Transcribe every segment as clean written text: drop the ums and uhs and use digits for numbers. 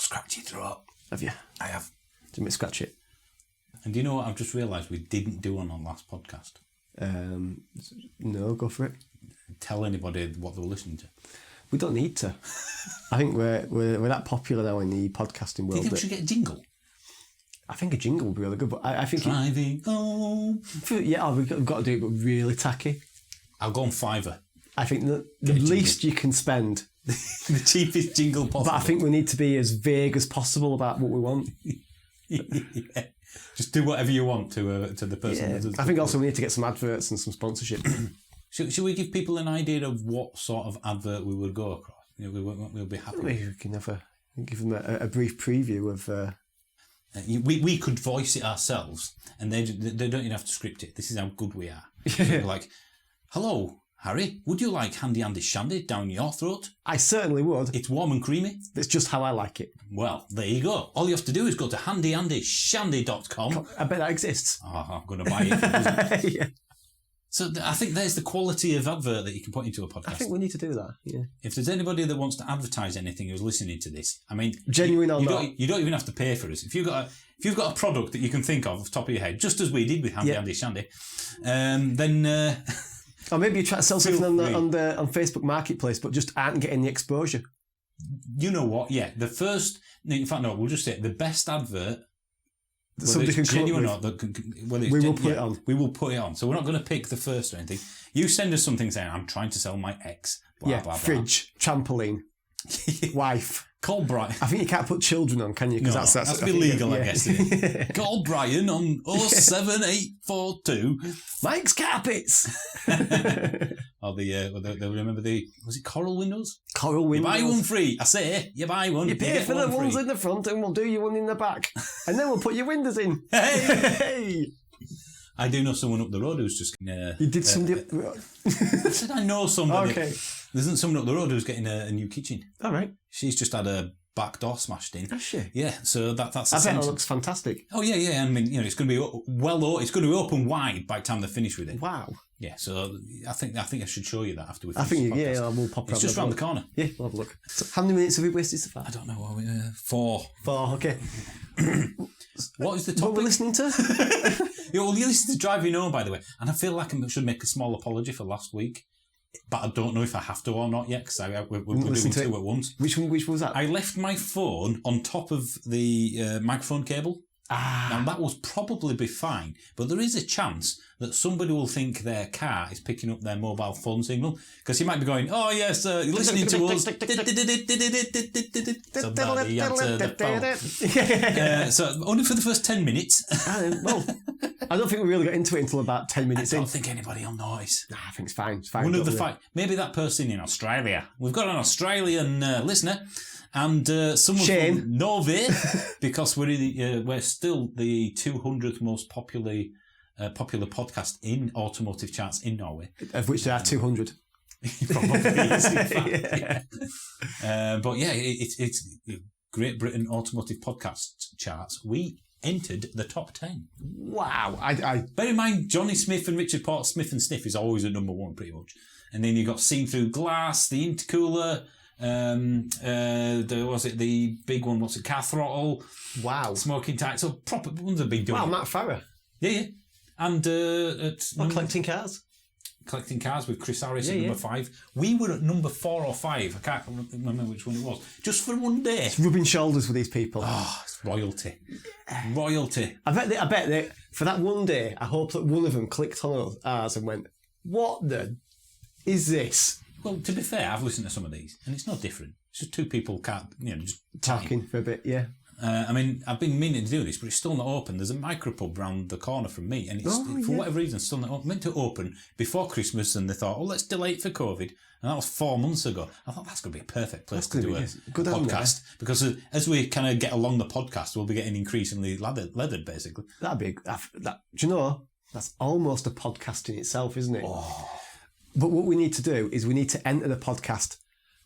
scratchy throat. Have you? I have. Did you scratch it? And do you know what I've just realised we didn't do on our last podcast? No, go for it. Tell anybody what they were listening to. We don't need to. I think we're that popular now in the podcasting world. Do you think we should get a jingle? I think a jingle would be really good, but I think... Driving home. Yeah, we've got to do it, but really tacky. I'll go on Fiverr. I think the least you can spend... The cheapest jingle possible. But I think we need to be as vague as possible about what we want. Yeah. Just do whatever you want to the person. Yeah. That does I think also we need to get some adverts and some sponsorship. Should we give people an idea of what sort of advert we would go across? We'll be happy. Maybe we can give them a brief preview of... We could voice it ourselves, and they don't even have to script it. This is how good we are. So we're like, hello, Harry, would you like Handy Andy Shandy down your throat? I certainly would. It's warm and creamy. It's just how I like it. Well, there you go. All you have to do is go to handyandy.shandy.com. I bet that exists. Oh, I'm going to buy it. Yeah. So I think there's the quality of advert that you can put into a podcast. I think we need to do that, yeah. If there's anybody that wants to advertise anything who's listening to this, I mean... Genuine or not. You don't even have to pay for us. If you've got a product that you can think of off the top of your head, just as we did with Handy Andy Shandy, then... Or maybe you try to sell something on Facebook Marketplace, but just aren't getting the exposure. You know what? Yeah, the first... In fact, no, we'll just say the best advert... Somebody can genuine come up with. We will put it on. We will put it on. So we're not going to pick the first or anything. You send us something saying, I'm trying to sell my ex. Blah, blah, blah. Fridge, trampoline, wife. Call Brian. I think you can't put children on, can you? No, that's illegal, I guess. Yeah. Call Brian on 07842. Mike's Carpets. Or remember was it Coral Windows? Coral Windows. You buy one free. I say, you buy one. You pay for the ones in the front and we'll do you one in the back. And then we'll put your windows in. Hey! I do know someone up the road who's just... you did somebody... I said I know somebody. Okay. There isn't someone up the road who's getting a new kitchen. All right. She's just had a back door smashed in. Has she? Yeah, so that's... I bet it looks fantastic. Oh, yeah. I mean, it's going to be it's going to be open wide by the time they're finished with it. Wow. Yeah, so I think I should show you that after we I finish think, the podcast. we'll pop around. It's just round the corner. Yeah, we'll have a look. So how many minutes have we wasted so far? I don't know. 4. 4, okay. What is the topic? What we're listening to? You listen to Driving Home, by the way, and I feel like I should make a small apology for last week, but I don't know if I have to or not yet, because we're doing 2 at once. Which one was that? I left my phone on top of the microphone cable. Now, that will probably be fine, but there is a chance that somebody will think their car is picking up their mobile phone signal, because you might be going, oh, yes, you're listening to us. Somebody answer the phone. So only for the first 10 minutes. Well, I don't think we really got into it until about 10 minutes I in. don't think anybody will notice. Nah, I think it's fine. It's fine. One of the maybe that person in Australia. We've got an Australian listener. And someone from Norway, because we're still the 200th most popular podcast in automotive charts in Norway. Of which there are 200. Probably is, in fact, yeah. But yeah, it's Great Britain automotive podcast charts. We entered the top 10. Wow. Bear in mind, Johnny Smith and Richard Porter Smith and Sniff is always at number 1 pretty much. And then you've got Seen Through Glass, the Intercooler... the big one? What's it? Car Throttle. Wow. Smoking Tight. So proper ones have been doing. Wow, Matt Farah. Yeah. And Collecting Cars. Collecting Cars with Chris Harris at number 5. We were at number 4 or 5. I can't remember which one it was. Just for one day. It's rubbing shoulders with these people. Oh, it's royalty. Royalty. I bet that for that one day, I hope that one of them clicked on ours and went, "What the is this?" Well, to be fair, I've listened to some of these, and it's no different. It's just 2 people just talking for a bit, yeah. I mean, I've been meaning to do this, but it's still not open. There's a micropub round the corner from me, and it's for whatever reason still not open. Meant to open before Christmas, and they thought, let's delay it for COVID, and that was 4 months ago. I thought that's going to be a perfect place to do a podcast, because as we kind of get along the podcast, we'll be getting increasingly leathered, basically. That'd be do you know? That's almost a podcast in itself, isn't it? Oh. But what we need to do is we need to enter the podcast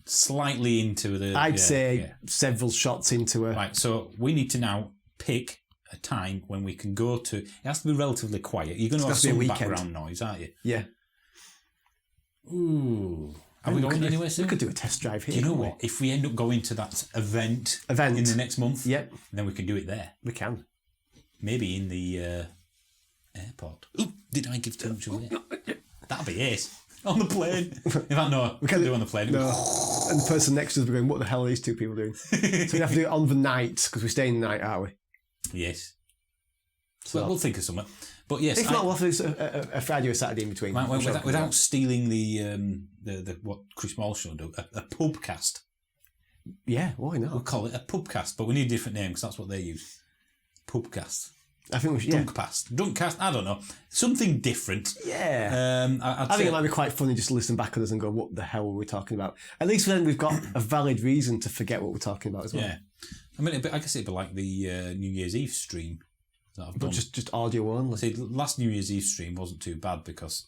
slightly into the... I'd say several shots into a... Right, so we need to now pick a time when we can go to... It has to be relatively quiet. You're going to have some background noise, aren't you? Yeah. Ooh. Are we going anywhere We soon? could do a test drive here. Do you know couldn't we? what? If we end up going to that event in Event. the next month, Yep, then we can do it there. we can. Maybe in the airport. Ooh, did I give too much away? That'd be ace. On the plane. In fact, no, we can't do it on the plane. No. And the person next to us will be going, what the hell are these two people doing? So we have to do it on the night, because we're staying the night, aren't we? Yes. So We'll think of something. But yes, if not, we'll have to do a Friday or Saturday in between. without stealing the what Chris Moll should do, a pubcast. Yeah, why We'll not? call it a pubcast, but we need a different name because that's what they use. Pubcast. I think we should, yeah. Drunkcast, I don't know. Something different. Yeah. I think it might be quite funny just to listen back at us and go, what the hell were we talking about? At least then we've got a valid reason to forget what we're talking about as well. Yeah. I mean, I guess it'd be like the New Year's Eve stream that I've done. But just audio only. See, last New Year's Eve stream wasn't too bad because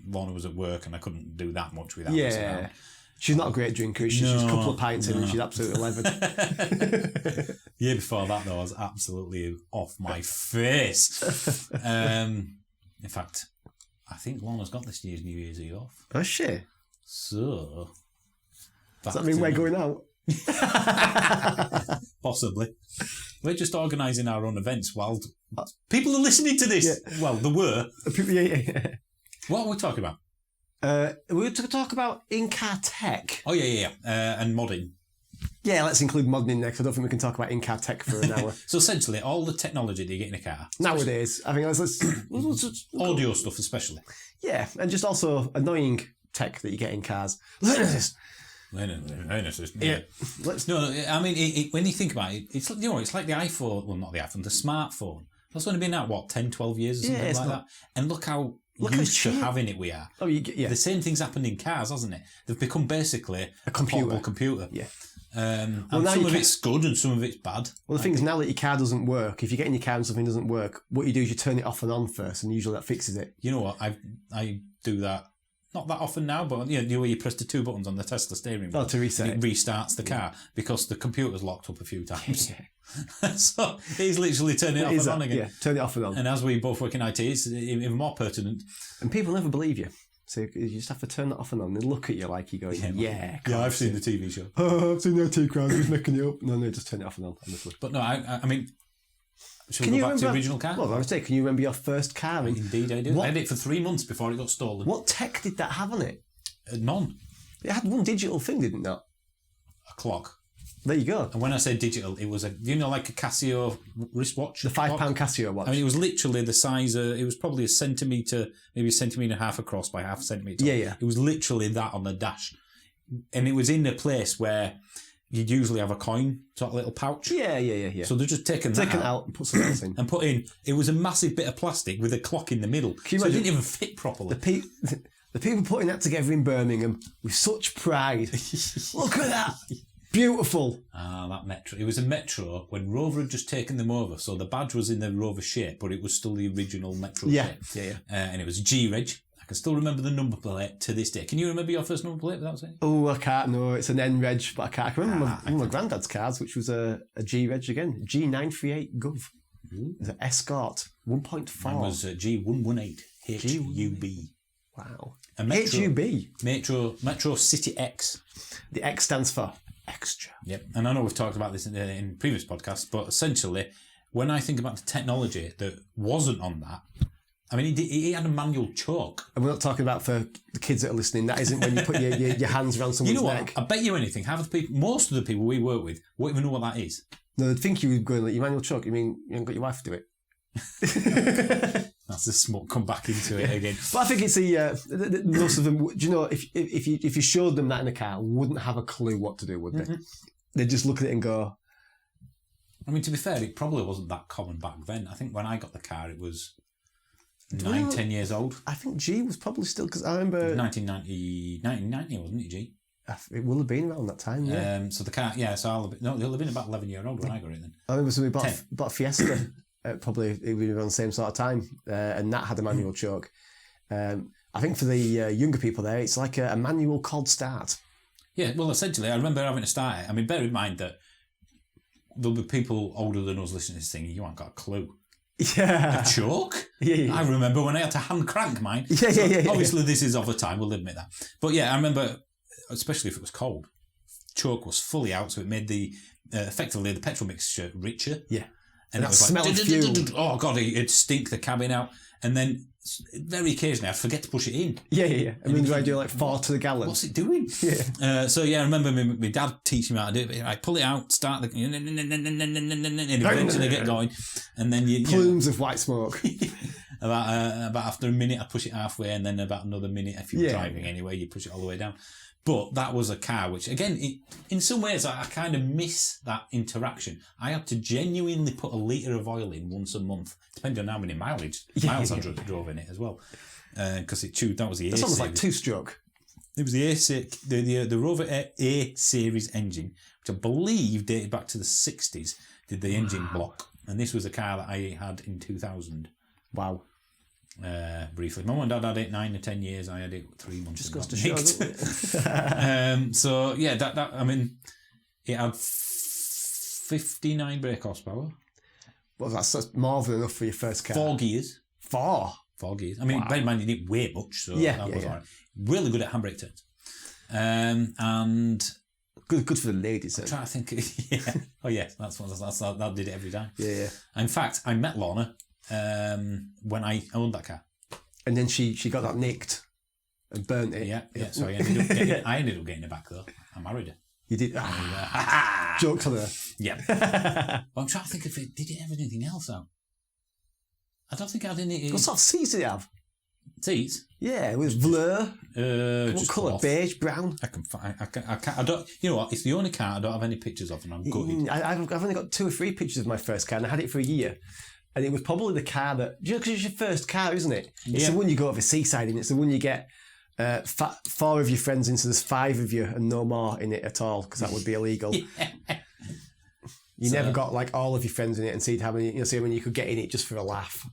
Lorna was at work and I couldn't do that much without listening Yeah. out. She's not a great drinker. She's just a couple of pints in and no. she's absolutely levered. Year before that, though, I was absolutely off my face. In fact, I think Lorna's got this year's New Year's Eve off. Oh, shit. So... Does that mean we're going out? Possibly. We're just organising our own events while people are listening to this. Yeah. Well, there were. Yeah. What are we talking about? We were to talk about in-car tech. Oh, yeah. And modding. Yeah, let's include modding in there because I don't think we can talk about in-car tech for an hour. So essentially, all the technology that you get in a car. Nowadays, I think let's Audio stuff especially. yeah, and just also annoying tech that you get in cars. Listen to this. Yeah. Let's No, I mean, when you think about it, it's it's like the iPhone. Well, not the iPhone, the smartphone. That's only been out 10, 12 years or something it's like not- that. And look how Look how used to cheap. having it we are. Oh, yeah. The same thing's happened in cars, hasn't it? They've become basically a computer. portable computer. Yeah. And now some you of can- it's good and some of it's bad. Well, the thing is, now that your car doesn't work, if you get in your car and something doesn't work, what you do is you turn it off and on first, and usually that fixes it. You know what? I do that. Not that often now, but you know where you press the two buttons on the Tesla steering wheel. Oh, to reset and it. it restarts the car because the computer's locked up a few times. Yeah. So he's literally turning it off and on again. Yeah, turn it off and on. And as we both work in IT, it's even more pertinent. And people never believe you. So you just have to turn that off and on. They look at you like you're going, yeah. I've seen the TV show. Oh, I've seen that crowd. Who's making it up? No, just turn it off and on, honestly. But no, I mean, should we go back to the original car? Well, I would say, can you remember your first car? And Indeed, I do. What- I had it for 3 months before it got stolen. what tech did that have on it? None. It had one digital thing, didn't it? A clock. There you go. And when I say digital, it was like a Casio wristwatch. The £5 Casio watch. I mean, it was literally the size of, it was probably a centimetre, maybe a centimetre and a half across by half a centimetre. Yeah. It was literally that on the dash. And it was in a place where you'd usually have a coin, sort of little pouch. Yeah. So they've just taken that Take it out and put something else in. and put in, it was a massive bit of plastic with a clock in the middle. you So it imagine- didn't even fit properly. The people putting that together in Birmingham with such pride. Look at that. Beautiful. That Metro. It was a Metro when Rover had just taken them over. So the badge was in the Rover shape, but it was still the original Metro shape. Yeah. And it was G-Reg. I can still remember the number plate to this day. Can you remember your first number plate without saying? Oh, I can't know. It's an N-Reg, but I can't. I can remember one of my granddad's cars, which was a G-Reg again. G938 Gov. It's an Escort 1.4. Mine was G118 HUB. Wow. A Metro, HUB. Metro City X. The X stands for extra. Yep. And I know we've talked about this in previous podcasts, but essentially, when I think about the technology that wasn't on that, I mean, he had a manual choke. And we're not talking about for the kids that are listening. That isn't when you put your hands around You someone's know what? neck. I bet you anything. Most of the people we work with won't even know what that is. No, they'd think you were going like your manual choke. You mean you haven't got your wife to do it? That's the smoke come back into it again. But I think it's most of them. Do you know if you showed them that in a car, wouldn't have a clue what to do, would they? Mm-hmm. They'd just look at it and go, I mean, to be fair, it probably wasn't that common back then. I think when I got the car, it was 10 years old. I think G was probably still, because I remember 1990, wasn't it, G? it will have been around that time. Yeah, So the car, they'll have been about 11-year-old when I got it then. I remember somebody 10. bought a Fiesta. Probably it would be around the same sort of time, and that had a manual choke. I think for the younger people there, it's like a manual cold start. Yeah, well, essentially, I remember having to start it. I mean, bear in mind that there'll be people older than us listening to this thing, you haven't got a clue. Yeah. Choke? Yeah. I remember when I had to hand crank mine. Yeah. Obviously, this is of a time, we'll admit that. But yeah, I remember especially if it was cold. Choke was fully out, so it made the effectively the petrol mixture richer. Yeah. And that it was smell of fuel. Oh god, it'd stink the cabin out. And then very occasionally I'd forget to push it in. Yeah. I mean, do I do like 4 to the gallon? What's it doing? Yeah. So I remember my dad teaching me how to do it. I pull it out, start the, and eventually get going, and then Plumes of white smoke. about after a minute I push it halfway, and then about another minute if you're driving anyway, you push it all the way down. But that was a car which, again, in some ways, I kind of miss that interaction. I had to genuinely put a litre of oil in once a month, depending on how many miles I drove in it as well. Because it chewed, that was the A series. It's almost like 2-stroke. It was the Rover A series engine, which I believe dated back to the 60s, did the engine block. And this was a car that I had in 2000. Wow. Briefly. My mum and dad had it 9 or 10 years. I had it 3 months. Just goes to show, doesn't it? So yeah, that I mean, it had 59 brake horsepower. Well, that's more than enough for your first car. 4 gears. 4 gears. I mean, bear in mind you didn't weigh much, so that was alright. Really good at handbrake turns. And good for the ladies. I'm trying to think. Yeah. Oh yes, that did it every time. Yeah. In fact, I met Lorna when I owned that car. And then she got that nicked and burnt it. Yeah. So I ended up getting it back though. I married her. You did. Jokes on her. Yeah. Well, I'm trying to think if did it ever do anything else out? I don't think I had any. What sort of seats did it have? Seats? Yeah, it was velour. What colour? Beige, brown. I don't. You know what? It's the only car I don't have any pictures of, and I'm gutted. I've only got 2 or 3 pictures of my first car, and I had it for a year. And it was probably the car that, because it's your first car, isn't it? It's the one you go over seaside in. It's the one you get 4 of your friends in, so there's 5 of you and no more in it at all, because that would be illegal. You never got like all of your friends in it and see how many, see how many you could get in it just for a laugh.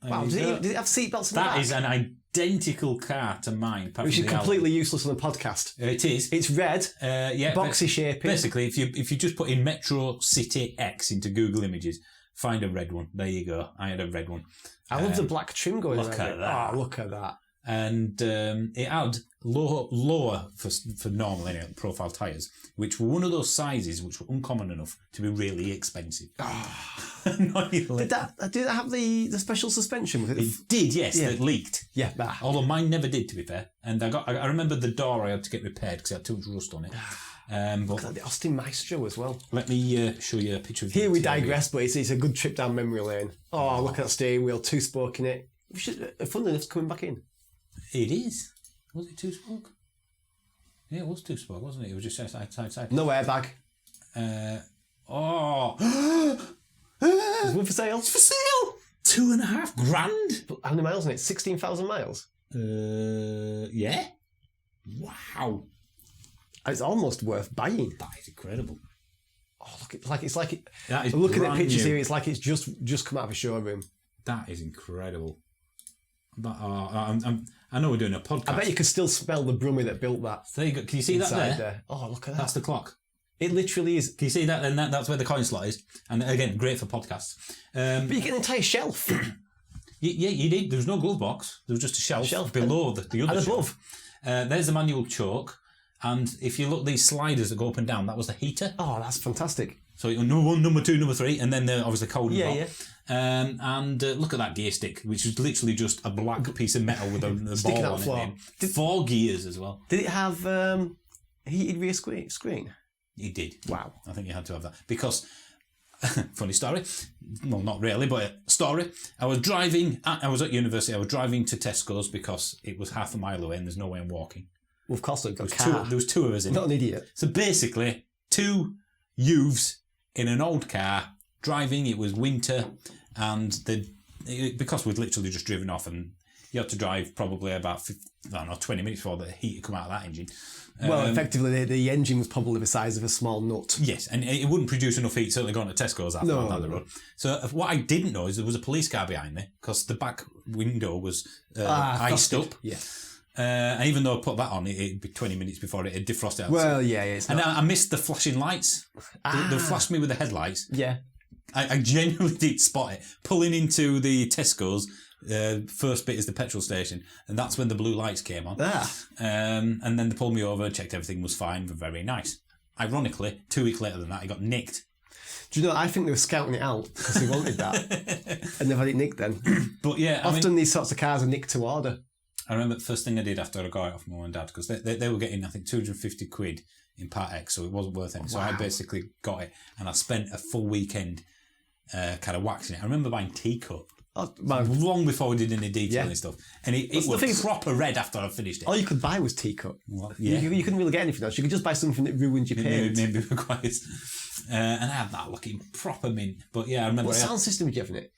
Wow, did it have seatbelts in the back? That is an identical car to mine. Which is completely useless on a podcast. It is. It's red, boxy shaping. Basically, if you just put in Metro City X into Google Images, find a red one. There you go. I had a red one. I love the black trim going on. Look at that. Oh, look at that. And it had lower for normal profile tyres, which were one of those sizes which were uncommon enough to be really expensive. Did it have the special suspension with it? It did, yes. That leaked. Yeah. Although mine never did, to be fair. And I remember the door I had to get repaired because it had too much rust on it. But the Austin Maestro as well. Let me show you a picture of Here we digress, but it's a good trip down memory lane. Oh, look at that steering wheel, 2-spoke in it. We should, funnily enough, coming back in. It is. Was it 2-spoke? Yeah, it was 2-spoke, wasn't it? It was just side. No airbag. There's one for sale. It's for sale! $2,500. But how many miles on it? 16,000 miles? Yeah. Wow. It's almost worth buying. That is incredible. Oh, look! It's like that is looking at pictures new. here. It's like it's just come out of a showroom. That is incredible. But I know we're doing a podcast. I bet you could still smell the Brummie that built that. There you go. Can you see that there? Oh, look at that. That's the clock. It literally is. Can you see that? Then that's where the coin slot is. And again, great for podcasts. But you get an entire shelf. Yeah, you did. There was no glove box. There was just a shelf below the other and shelf. Above. There's the manual choke. And if you look, these sliders that go up and down, that was the heater. Oh, that's fantastic. So number 1, number 2, number 3, and then they're obviously cold as well. Yeah. And look at that gear stick, which is literally just a black piece of metal with a ball on floor. it. 4 gears as well. Did it have heated rear screen? It did. Wow. I think you had to have that. Because, funny story, well, not really, but story. I was at university, I was driving to Tesco's because it was half a mile away and there's no way I'm walking. Well, of course, there was 2 of us in it. Not an idiot. So basically, 2 youths in an old car driving. It was winter, and because we'd literally just driven off, and you had to drive probably about 20 minutes before the heat had come out of that engine. Well, effectively, the engine was probably the size of a small nut. Yes, and it wouldn't produce enough heat, certainly going to Tesco's after down the road. So what I didn't know is there was a police car behind me, because the back window was iced up. Yeah. And even though I put that on, it'd be 20 minutes before it had defrosted out. Well, yeah. And I missed the flashing lights. They flashed me with the headlights. Yeah. I genuinely did spot it. Pulling into the Tesco's First bit is the petrol station, and that's when the blue lights came on. Ah. And then they pulled me over, checked everything was fine, very nice. Ironically, 2 weeks later than that, it got nicked. Do you know, I think they were scouting it out because they wanted that. And they've had it nicked then. But yeah, Often these sorts of cars are nicked to order. I remember the first thing I did after I got it off my mum and dad, because they were getting, I think, 250 quid in Part X, so it wasn't worth it. So I basically got it, and I spent a full weekend kind of waxing it. I remember buying teacup. Long before we did any detailing stuff. And it was proper red after I finished it. All you could buy was teacup. Well, yeah. You couldn't really get anything else. You could just buy something that ruined your paint. Maybe required. And I had that looking proper mint. But yeah, I remember. What sound system did you have in it?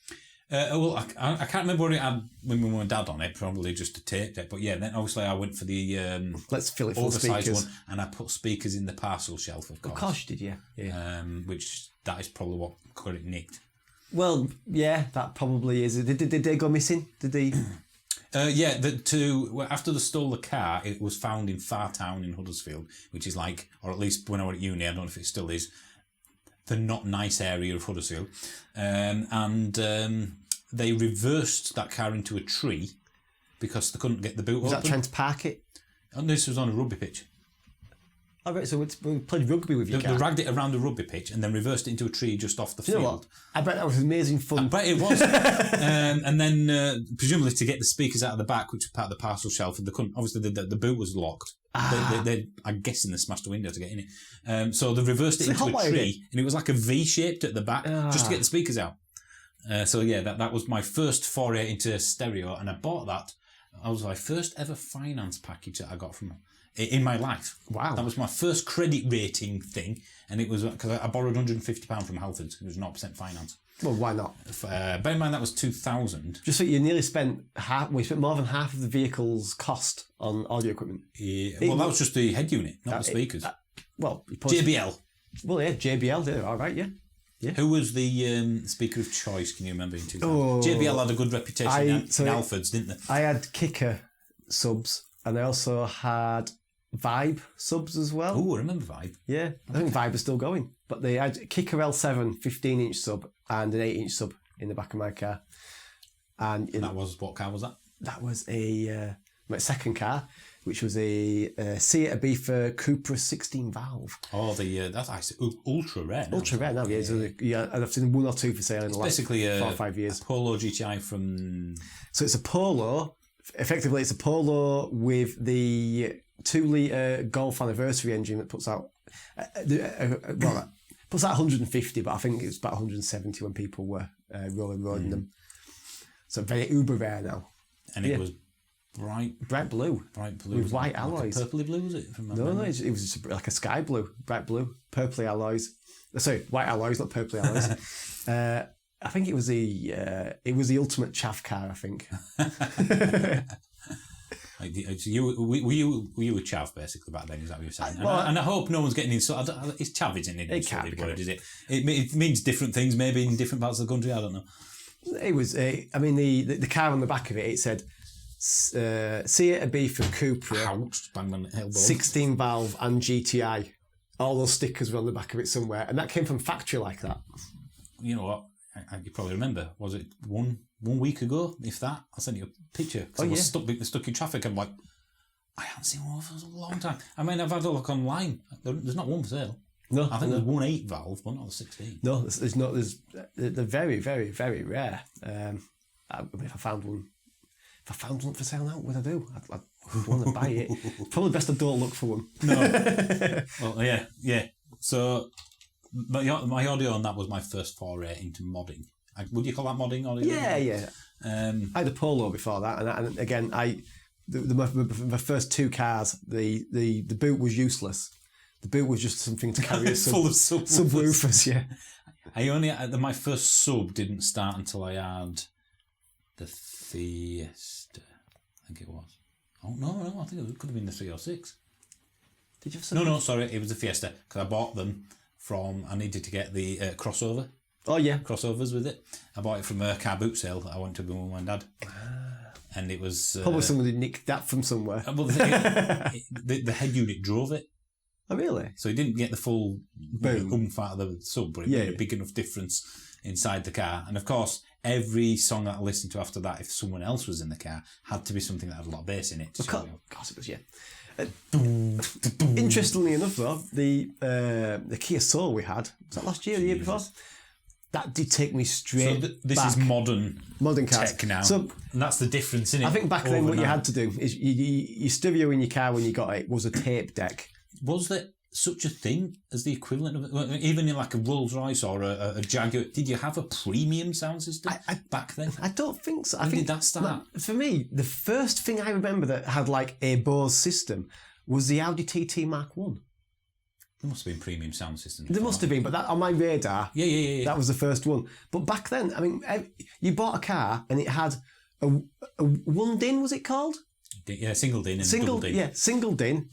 Well, I can't remember what it had when my mum and dad on it, probably just a tape deck. But yeah, then obviously I went for the Let's fill it full of oversized speakers. one, and I put speakers in the parcel shelf, of course. Of course you did, yeah. Which that is probably what got it nicked. Well, yeah, that probably is. Did they go missing? Did they? Yeah, after they stole the car, it was found in Fartown in Huddersfield, which is like, or at least when I went at uni, I don't know if it still is, the not nice area of Huddersfield. They reversed that car into a tree because they couldn't get the boot Was open. that trying to park it? And this was on a rugby pitch. All right, so we played rugby with your They car. dragged it around the rugby pitch and then reversed it into a tree just off the You field. know what? I bet that was amazing fun. But it was. And then, presumably, to get the speakers out of the back, which was part of the parcel shelf, and they couldn't. Obviously, the boot was locked. I'm guessing they smashed the window to get in it. So they reversed it into a tree, and it was like a V shaped at the back, just to get the speakers out. So yeah, that was my first foray into stereo, and I bought that. That was my first ever finance package that I got from in my life. Wow. That was my first credit rating thing, and it was because I borrowed £150 from Halfords. It was 0% finance. Well, why not? Bear in mind that was 2000. Just so you nearly spent more than half of the vehicle's cost on audio equipment. Well, that was just the head unit, not the speakers. JBL. Well, yeah, JBL did it. All right, yeah. Who was the speaker of choice? Can you remember in 2000? JBL had a good reputation in Halfords, didn't they? I had Kicker subs, and I also had Vibe subs as well. Oh, I remember Vibe. Yeah, I think Vibe is still going. But they had Kicker L7 15-inch sub and an 8-inch sub in the back of my car. And that was, what car was that? That was my second car, which was a Seat Ibiza Cupra 16 valve. Oh, that's ultra rare. Ultra rare now, yeah. So and I've seen one or two for sale in the last basically 4 or 5 years. A Polo GTI from. So it's a Polo. Effectively, it's a Polo with the 2-litre Golf anniversary engine that puts out puts out 150, but I think it's about 170 when people were rolling them. So very uber rare now. And it was bright blue with white alloys. Like purpley blue, was it? No, it was just like a sky blue, bright blue, purpley alloys. Sorry, white alloys, not purpley alloys. I think it was the ultimate chaff car. I think. Were you a chav basically back then? Is that what you're saying? And I hope no one's getting in. So it's chav, isn't it? It can't be word, is it? It means different things, maybe in different parts of the country. I don't know. It was. I mean, the car on the back of it. It said Seat Ibiza Cupra, 16 valve and GTI. All those stickers were on the back of it somewhere, and that came from factory like that. You know what? You probably remember. Was it one week ago, if that? I'll send you a picture. I was stuck in traffic. I'm like, I haven't seen one for a long time. I mean, I've had a look online. There's not one for sale. No, I think there's one 8 valve, but not the 16. No, there's not. They're very, very, very rare. I mean, if I found one for sale now, what would I do? I'd want to buy it. Probably best I don't look for one. No. Well, yeah. So. My audio on that was my first foray into modding. Would you call that modding? Yeah. I had a Polo before that, and again, my first 2 cars, the boot was useless. The boot was just something to carry full of subwoofers. Yeah. My first sub didn't start until I had the Fiesta. I think it was. Oh no! I think it could have been the 306. Did you have something? No, sorry, it was the Fiesta because I bought them. I needed to get the crossover. Oh yeah, crossovers with it. I bought it from a car boot sale that I went to with my mum and dad, and it was probably somebody nicked that from somewhere. Well, the head unit drove it. Oh really? So he didn't get the full oomph out of the sub, but it made a big enough difference inside the car. And of course, every song that I listened to after that, if someone else was in the car, had to be something that had a lot of bass in it. Of course it does, yeah. Interestingly enough, though, the Kia Soul we had, was that last year or the year before? That did take me straight this back. is modern cars. tech now. So and that's the difference, isn't it? I think back then what you had to do is your stereo in your car when you got it was a tape deck. Was there such a thing as the equivalent of it? Well, even in like a Rolls Royce or a Jaguar, did you have a premium sound system back then? I don't think so. When did that start? For me, the first thing I remember that had like a Bose system was the Audi TT Mark 1. There must have been premium sound systems. There must have been, but that on my radar, yeah. that was the first one. But back then, I mean, you bought a car and it had a one din, was it called? Yeah, single din and double din. Yeah, single din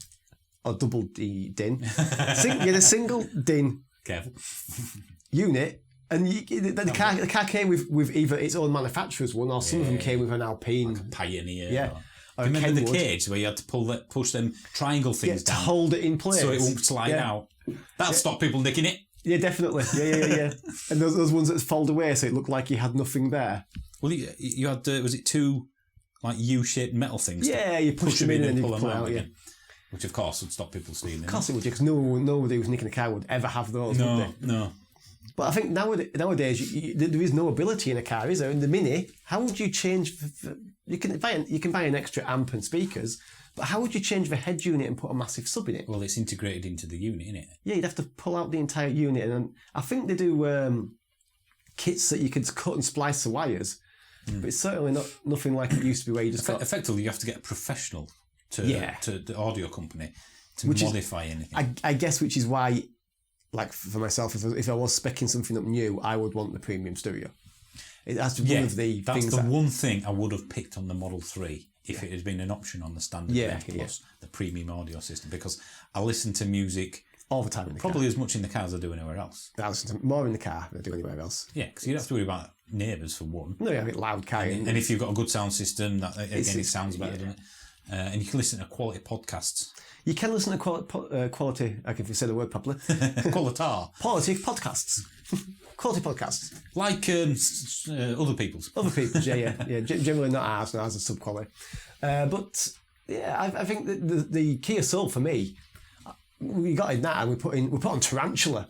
or double D din. You had a single din. Careful. Unit, and the car came with either its own manufacturer's one, or some of them came with an Alpine, like a Pioneer. Yeah. Do you remember the cage where you had to push them triangle things down to hold it in place so it won't slide out? That'll stop people nicking it. Yeah, definitely. Yeah. And those ones that fold away so it looked like you had nothing there. Well, you had was it two like U-shaped metal things? Yeah, you push them in and you pull them out. Again. Which of course would stop people stealing. Of course it would, because nobody who's nicking a car would ever have those. No. But I think nowadays there is no ability in a car, is there? In the Mini, how would you change? You can buy an extra amp and speakers, but how would you change the head unit and put a massive sub in it? Well, it's integrated into the unit, isn't it? Yeah, you'd have to pull out the entire unit, and I think they do kits that you could cut and splice the wires, but it's certainly nothing like it used to be, where you just effectively you have to get a professional to the audio company to modify anything. I guess, which is why, like for myself, if I was speccing something up new, I would want the premium stereo. That's one of the that's things. That's the one thing I would have picked on the Model 3 if it had been an option on the standard Vent Plus, the premium audio system, because I listen to music all the time in the probably car. as much in the car as I do anywhere else. I listen to more in the car than I do anywhere else. Yeah, because you don't have to worry about neighbours for one. No, you have a loud car. And if you've got a good sound system, that again, it sounds better, doesn't it? And you can listen to quality podcasts. You can listen to quality, I can say the word properly. Quality podcasts. Quality podcasts. Like other people's. Other people's, yeah. Generally not ours, no, ours is sub-quality. But, yeah, I think that the Kia Soul, for me, we got in that and we put on Tarantula.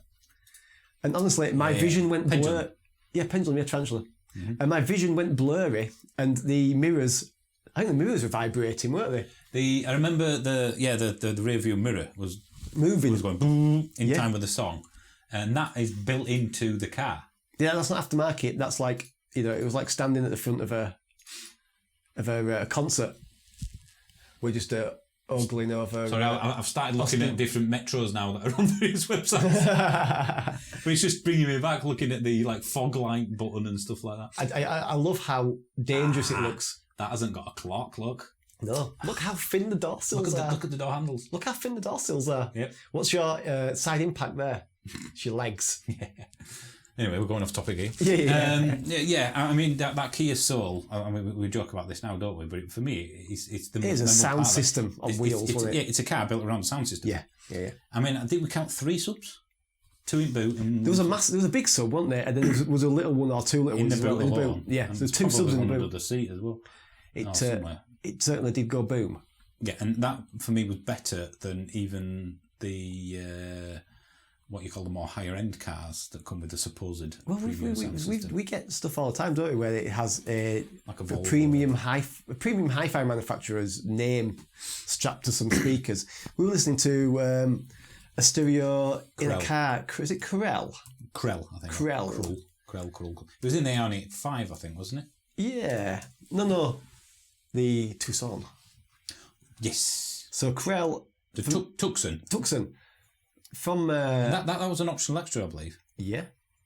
And honestly, my vision went blurry. Yeah, Pendulum, Tarantula. Mm-hmm. And my vision went blurry, and the mirrors... I think the mirrors were vibrating, weren't they? I remember the rear view mirror was moving, was going boom in time with the song, and that is built into the car. Yeah, that's not aftermarket. That's like, it was like standing at the front of a concert. We're just ogling over. Sorry, I've started looking at different metros now that are on various websites, but it's just bringing me back looking at the like fog light button and stuff like that. I love how dangerous it looks. That hasn't got a clock, look. No. Look how thin the door sills are. Look at the door handles. Look how thin the door sills are. Yep. What's your side impact there? It's your legs. Yeah. Anyway, we're going off topic here. Yeah. I mean, that Kia Soul, I mean, we joke about this now, don't we? But for me, it's the... It is a sound system on wheels, wasn't it? Yeah, it's a car built around a sound system. Yeah. I mean, I think we count 3 subs. 2 in boot. And there was a big sub, wasn't there? And then there was a little one or 2 little ones in the boot. Yeah, so there's 2 subs in the boot. Under the seat as well. It certainly did go boom. Yeah, and that for me was better than even the what you call the more higher end cars that come with the supposed premium sound system. We get stuff all the time, don't we, where it has a Volvo, premium hi-fi manufacturer's name strapped to some speakers. We were listening to a stereo in a car. Is it Corel? Krell, I think. Krell. It was in the Ioniq 5, I think, wasn't it? Yeah. No. The Tucson. Yes. So Krell... The Tucson. From... that was an optional extra, I believe. Yeah.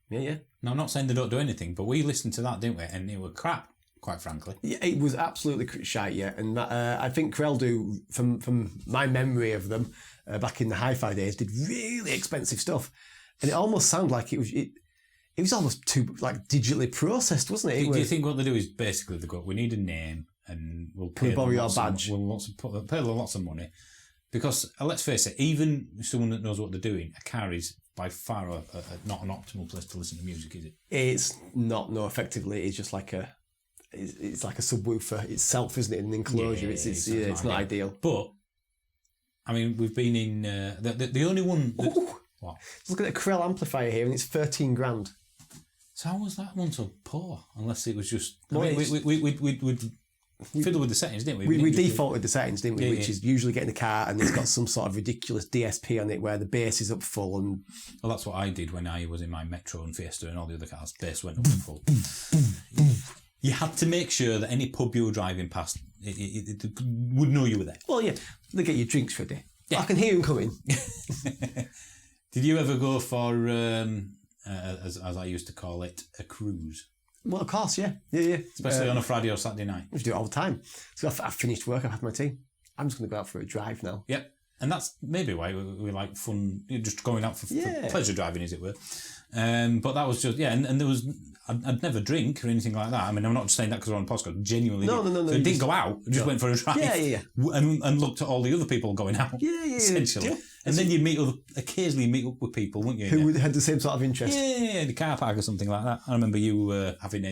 No, I'm not saying they don't do anything, but we listened to that, didn't we? And it was crap, quite frankly. Yeah, it was absolutely shite, yeah. And I think Krell do, from my memory of them, back in the hi-fi days, did really expensive stuff. And it almost sounded like it was almost too like digitally processed, wasn't it? Do you think what they do is basically they go, we need a name and we'll pay borrow your badge. We'll pay them lots of money, Because let's face it, even someone that knows what they're doing, a car is by far not an optimal place to listen to music, is it? It's not. No, effectively, it's just like it's like a subwoofer itself, isn't it? An enclosure. Yeah, it's not ideal. But I mean, we've been in the only one. What? Look at a Corel amplifier here, and it's 13 grand. So how was that one so poor? Unless it was just. Well, I mean, we'd fiddle with the settings, didn't we? We defaulted the settings, didn't we? Yeah, Which is usually getting the car and it's got some sort of ridiculous DSP on it where the bass is up full and. Well, that's what I did when I was in my Metro and Fiesta and all the other cars. Bass went up to full. You had to make sure that any pub you were driving past it would know you were there. Well, yeah, they get your drinks ready. Yeah. I can hear them coming. Did you ever go for, as I used to call it, a cruise? Well, of course, yeah. Yeah. Especially on a Friday or Saturday night. We do it all the time. So I've finished work, I've had my tea. I'm just going to go out for a drive now. Yep. And that's maybe why we like fun, just going out for pleasure driving, as it were. But that was just, and there was, I'd never drink or anything like that. I mean, I'm not just saying that because we're on a podcast. Genuinely. No. So I didn't go out, I just went for a drive. Yeah. And looked at all the other people going out. Yeah. Essentially. Yeah. And then occasionally meet up with people, wouldn't you? Who had the same sort of interest. Yeah, in the car park or something like that. I remember you having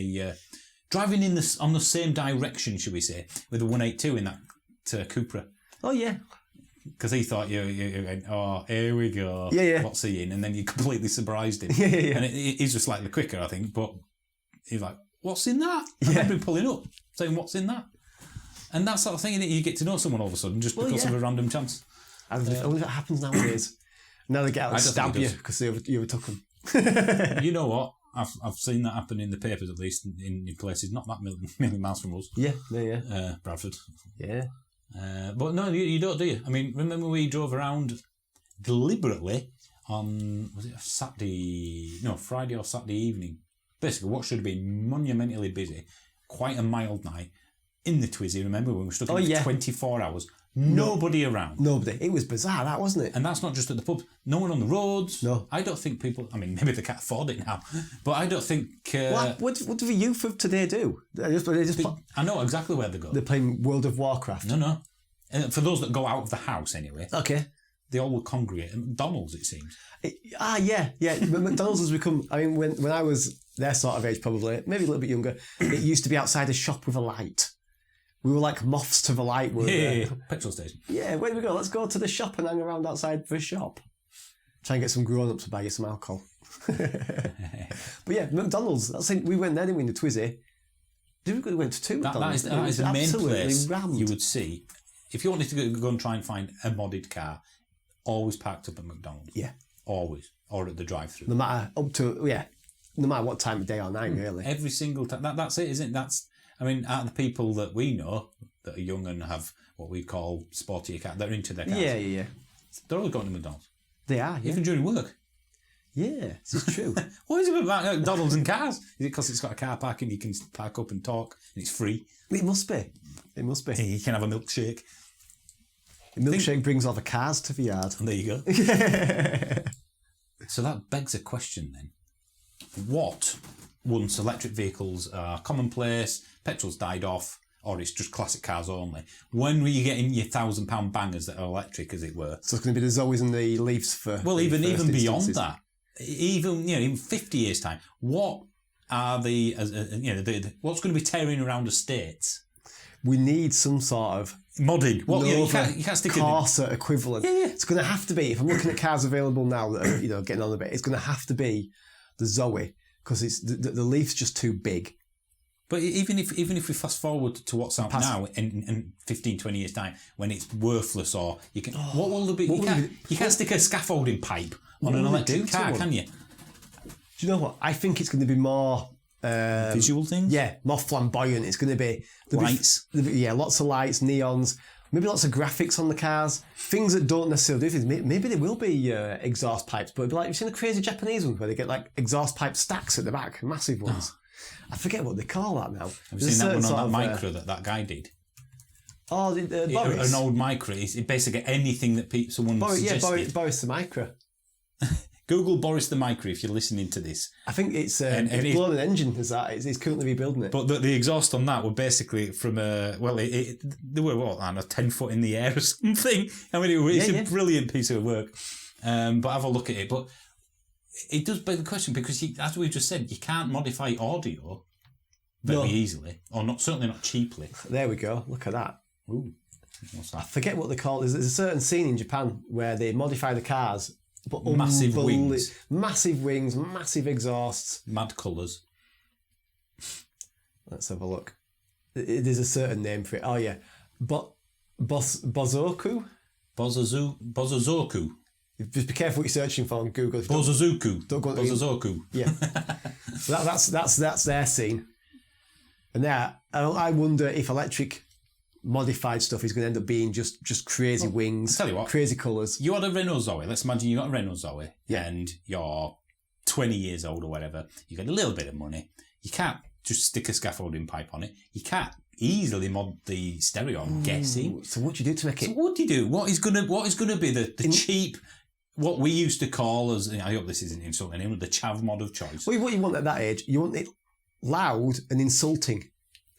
driving on the same direction, should we say, with a 182 in that Cupra. Oh, yeah. Because he thought you went, oh, here we go. Yeah. What's he in? And then you completely surprised him. Yeah. And he's just slightly quicker, I think. But he's like, what's in that? I Yeah. remember him pulling up, saying, what's in that? And that sort of thing, that you get to know someone all of a sudden just because of a random chance. I wonder if that happens nowadays. Now they get out and stab you because you overtook them. You know what? I've seen that happen in the papers, at least in places not that million miles from us. Yeah. Bradford. Yeah. But no, you don't, do you? I mean, remember we drove around deliberately on, was it Friday or Saturday evening? Basically, what should have been monumentally busy, quite a mild night, in the Twizy, remember, when we were stuck in for 24 hours. Nobody around. Nobody. It was bizarre, that, wasn't it? And that's not just at the pub. No one on the roads. No. I don't think people... I mean, maybe they can't afford it now. But I don't think... What do the youth of today do? I know exactly where they go. They're playing World of Warcraft. No. For those that go out of the house, anyway. Okay. They all will congregate at McDonald's, it seems. Yeah. But McDonald's has become... I mean, when I was their sort of age, probably, maybe a little bit younger, it used to be outside a shop with a light. We were like moths to the light. Petrol station. Yeah, where do we go? Let's go to the shop and hang around outside for a shop. Try and get some grown-ups to buy you some alcohol. But yeah, McDonald's. We went there, didn't we, in the Twizy? We went to two McDonald's. That is the main place rammed. you would see. If you wanted to go and try and find a modded car, always parked up at McDonald's. Yeah. Always. Or at the drive-thru. No matter what time of day or night, really. Every single time. That's it, isn't it? I mean, out of the people that we know that are young and have what we call sportier cars, they're into their cars. Yeah. They're always going to McDonald's. They are, yeah. Even during work. Yeah, this is true. What is it about McDonald's and cars? Is it because it's got a car park and you can park up and talk and it's free? It must be. You can have a milkshake. The milkshake brings all the cars to the yard. And there you go. So that begs a question then. What, once electric vehicles are commonplace, petrol's died off, or it's just classic cars only, when were you getting your £1,000 bangers that are electric, as it were? So it's going to be the Zoes and the Leafs for... Well, even beyond that, even 50 years' time, what are what's going to be tearing around estates? We need some sort of... Modded. Well, you can't stick Corsa equivalent. Yeah. It's going to have to be, if I'm looking at cars available now that are, getting on a bit, it's going to have to be the Zoe, because it's the Leaf's just too big. But even if we fast forward to what's out now in 15, 20 years' time, when it's worthless, or you can, what will there be? You can't stick a scaffolding pipe on an electric car, can you? Do you know what? I think it's going to be more visual things. Yeah, more flamboyant. It's going to be lights. Lots of lights, neons. Maybe lots of graphics on the cars. Things that don't necessarily do things. Maybe there will be exhaust pipes, but it'll be like, you've seen the crazy Japanese ones where they get like exhaust pipe stacks at the back, massive ones. I forget what they call that now. Have you seen that one on that Micra that guy did? Oh, Boris. An old Micra. It's basically anything that someone suggested. Yeah, Boris the Micra. Google Boris the Micro if you're listening to this. I think it's And it's blown an engine. Is that? It's currently rebuilding it. But the exhaust on that were basically from they were what, I don't know, 10 foot in the air or something. I mean, it's a brilliant piece of work. But have a look at it. But it does beg the question because, as we just said, you can't modify audio very easily, or certainly not cheaply. There we go. Look at that. Ooh, what's I that? forget what they call it. There's a certain scene in Japan where they modify the cars, but Massive wings, massive exhausts, mad colours. Let's have a look. There's a certain name for it. Oh yeah, Bozoku. Bozozoku. Just be careful what you're searching for on Google. Bozozoku. Don't go Bozozoku. Yeah. So that's their scene. And there, I wonder if electric modified stuff is going to end up being just crazy wings, I'll tell you what, crazy colours. You had a Renault Zoe. Let's imagine you got a Renault Zoe and you're 20 years old or whatever. You got a little bit of money. You can't just stick a scaffolding pipe on it. You can't easily mod the stereo, I'm guessing. So what do you do to make it? So what do you do? What is gonna be the cheap, what we used to call as, I hope this isn't insulting anyone, the chav mod of choice? Well, what you want at that age, you want it loud and insulting.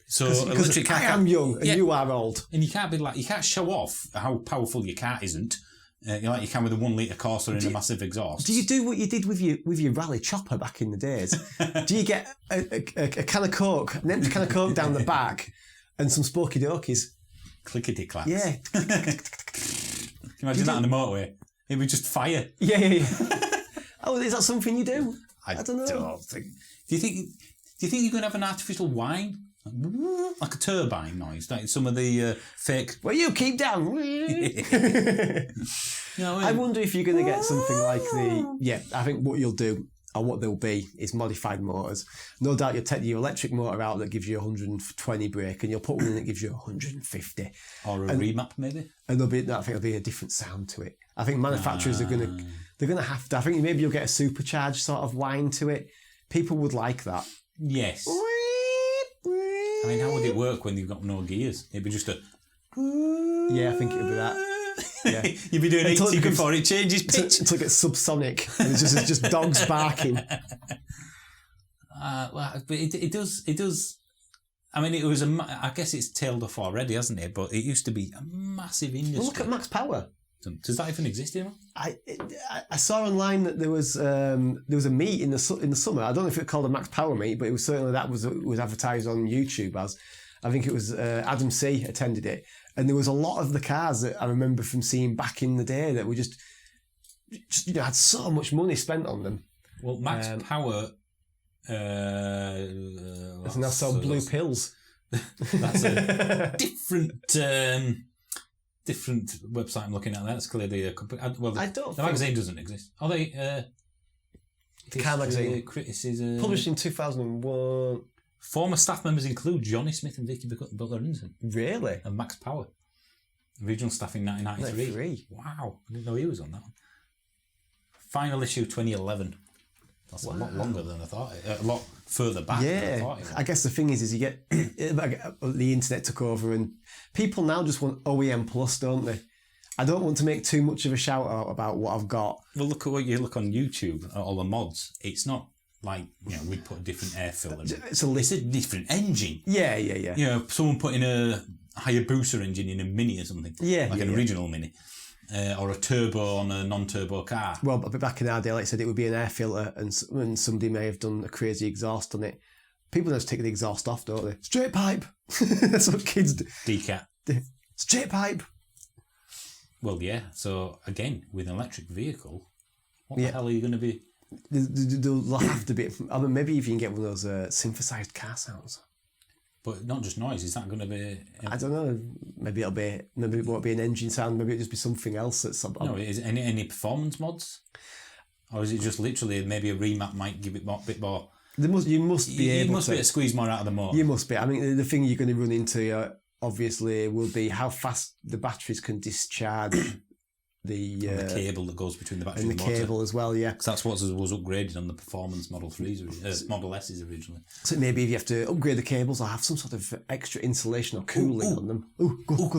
So because I am young and you are old, and you can't show off how powerful your car isn't. Like you can with a 1 litre Corsa in a massive exhaust. Do you do what you did with your rally chopper back in the days? Do you get a can of Coke, an empty can of Coke down the back, and some Spooky Dokies? Clickety clacks. Yeah. Can you imagine that on the motorway? It would just fire. Yeah. Oh, is that something you do? I don't know. Do you think you're going to have an artificial whine? Like a turbine noise, like some of the fake. Well, you keep down. I wonder if you're going to get something like the. Yeah, I think what you'll do, or what they'll be, is modified motors. No doubt you'll take your electric motor out that gives you 120 brake, and you'll put one in that gives you 150. Or a remap, maybe. And I think there'll be a different sound to it. I think manufacturers are going to have to. I think maybe you'll get a supercharged sort of whine to it. People would like that. Yes. I mean, how would it work when you've got no gears? It'd be just a... Yeah, I think it would be that. Yeah. You'd be doing 80 before it changes pitch. Until it gets subsonic and it's just dogs barking. Well, but it does... I mean, it was I guess it's tailed off already, hasn't it? But it used to be a massive industry. Well, look at Max Power. Does that even exist anymore? I saw online that there was a meet in the summer. I don't know if it was called a Max Power meet, but it was certainly that was advertised on YouTube as. I think it was Adam C attended it, and there was a lot of the cars that I remember from seeing back in the day that were just had so much money spent on them. Well, Max Power. That's now sold blue pills. That's a different website I'm looking at. That's clearly a company. Well, the magazine doesn't exist. Are they? The car magazine. Criticism. Published in 2001. Former staff members include Johnny Smith and Vicky Butler-Innocent. Really? And Max Power. Original staff in 1993. Wow. I didn't know he was on that one. Final issue 2011. That's a lot longer than I thought. A lot further back than I thought it was. I guess the thing is you get the internet took over and people now just want OEM plus, don't they? I don't want to make too much of a shout out about what I've got. Well, look at what you look on YouTube at all the mods. It's not like, we'd put a different air filter. It's a different engine. Yeah. Someone putting a Hayabusa engine in a Mini or something. Yeah. Like an original Mini. Or a turbo on a non-turbo car. Well, but back in our day, like I said, it would be an air filter and somebody may have done a crazy exhaust on it. People just take the exhaust off, don't they? Straight pipe. That's what kids do. Decat. Straight pipe. Well, yeah. So, again, with an electric vehicle, what the hell are you going to be... There'll have to be... I mean, maybe if you can get one of those synthesised car sounds. But not just noise, is that going to be... I don't know. Maybe it won't be an engine sound, maybe it'll just be something else that's... No, is it any performance mods? Or is it just literally maybe a remap might give it a bit more... You must be able to squeeze more out of the motor. You must be. I mean, the thing you're going to run into, obviously, will be how fast the batteries can discharge the cable that goes between the battery and and the motor. Cable as well, yeah. Because that's what was upgraded on the performance Model 3s, Model S's originally. So maybe if you have to upgrade the cables or have some sort of extra insulation or cooling on them.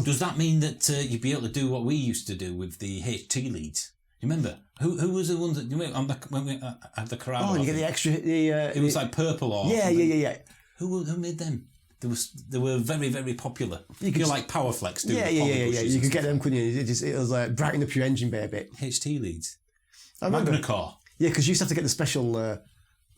Does that mean that you'd be able to do what we used to do with the HT leads? You remember? Who was the ones that you remember when we had the crowd? Oh, you get the extra. It was like purple or Yeah. Who made them? They were very, very popular. You could like Powerflex. Yeah. You could get them, couldn't you? It was like brighten up your engine bay a bit. HT leads. I remember. Magnacar. Yeah, because you used to have to get the special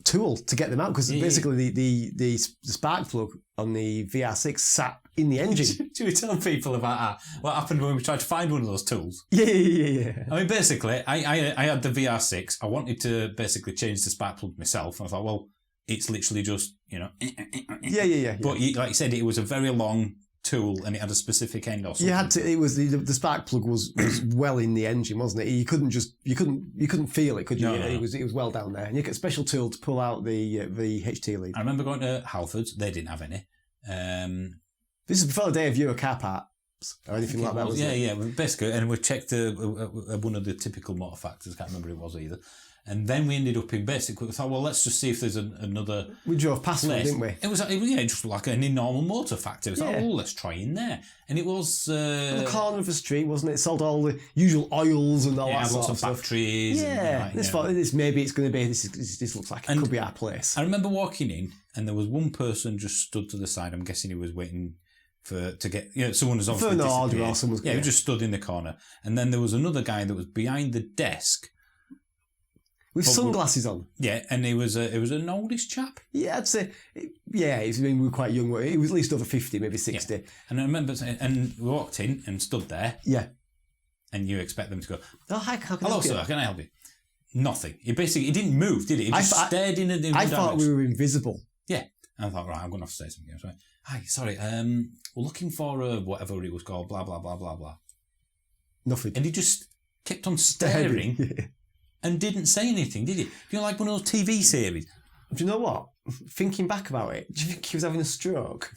tool to get them out because basically the spark plug on the VR6 sat in the engine. Do we tell people about what happened when we tried to find one of those tools? Yeah. I mean, basically, I had the VR6. I wanted to basically change the spark plug myself. And I thought, well, it's literally just, Yeah. But like you said, it was a very long tool and it had a specific end or something. You had to. It was the spark plug was well in the engine, wasn't it? You couldn't feel it, could you? No. It was well down there, and you get a special tool to pull out the HT lead. I remember going to Halfords. They didn't have any. This is before the day of Euro car parts or anything like that, wasn't it? Yeah. Basically, and we checked one of the typical motor factors. I can't remember who it was either. And then we ended up in basically, we thought, well, let's just see if there's another. We drove past one, didn't we? It was just like any normal motor factory. We thought, oh, let's try in there. And it was. On the corner of the street, wasn't it? It sold all the usual oils and all that sort lots of stuff. batteries. Yeah. Maybe it's going to be, this looks like it could be our place. I remember walking in and there was one person just stood to the side. I'm guessing he was waiting to get, someone was obviously for an order disappeared. or someone's he just stood in the corner. And then there was another guy that was behind the desk. With sunglasses on. Yeah, and it was an oldish chap. Yeah, I'd say, we were quite young. He was at least over 50, maybe 60. Yeah. And I remember, and we walked in and stood there. Yeah. And you expect them to go, oh, hi, how can hello, sir, can I help you? Nothing. He didn't move, did he? He just stared in a different I thought we were invisible. Yeah. And I thought, right, I'm going to have to say something else, right? Hi, sorry, we're looking for whatever it was called, blah, blah, blah, blah, blah. Nothing. And he just kept on staring. And didn't say anything, did he? Like one of those TV series. Do you know what? Thinking back about it, do you think he was having a stroke?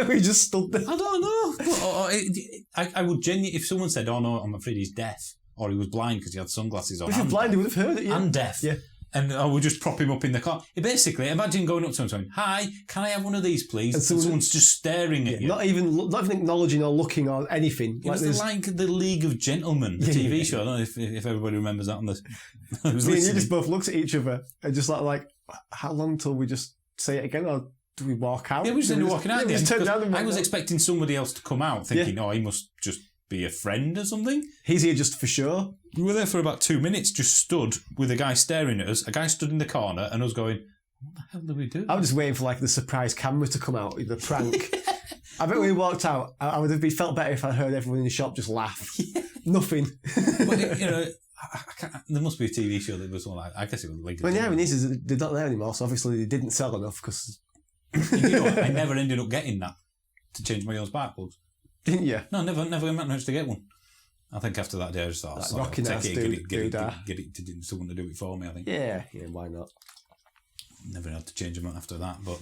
We just stood there. I don't know. I would genuinely, if someone said, oh no, I'm afraid he's deaf, or he was blind because he had sunglasses on. If he was blind, he would have heard it, yeah. And deaf. Yeah. And I would just prop him up in the car. Basically, imagine going up to someone saying, hi, can I have one of these, please? And someone's just staring at you. Not even acknowledging or looking or anything. It was like the League of Gentlemen, the TV show. I don't know if everybody remembers that on this. You just both looked at each other and just like, how long till we just say it again? Or do we walk out? Yeah, we just ended up walking out. I was out. expecting somebody else to come out thinking, oh, he must just be a friend or something. He's here just for sure. We were there for about 2 minutes, just stood with a guy staring at us. A guy stood in the corner and us going, what the hell do we do? I was just waiting for like the surprise camera to come out, the prank. I bet when we walked out, I would have felt better if I heard everyone in the shop just laugh. Yeah. Nothing. But, there must be a TV show that was all like, I guess it was like. Well, yeah, they're not there anymore, so obviously they didn't sell enough because. I never ended up getting that to change my own spark plugs. Didn't you? No, never managed to get one. I think after that day I just thought, rocking ass get someone to do it for me, I think. Yeah, why not? Never had to change them after that, but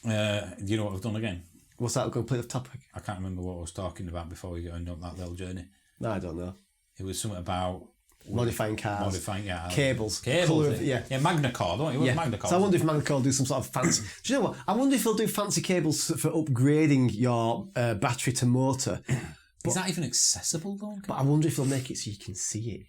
do you know what I've done again? What's that, complete topic? I can't remember what I was talking about before we got on that little journey. No, I don't know. It was something about... Modifying cars. Cables. Yeah, Magnacar, don't you? Magnacar. So I wonder if Magnacar will do some sort of fancy... Do you know what? I wonder if they'll do fancy cables for upgrading your battery to motor. Is that even accessible though? But I wonder if they'll make it so you can see it.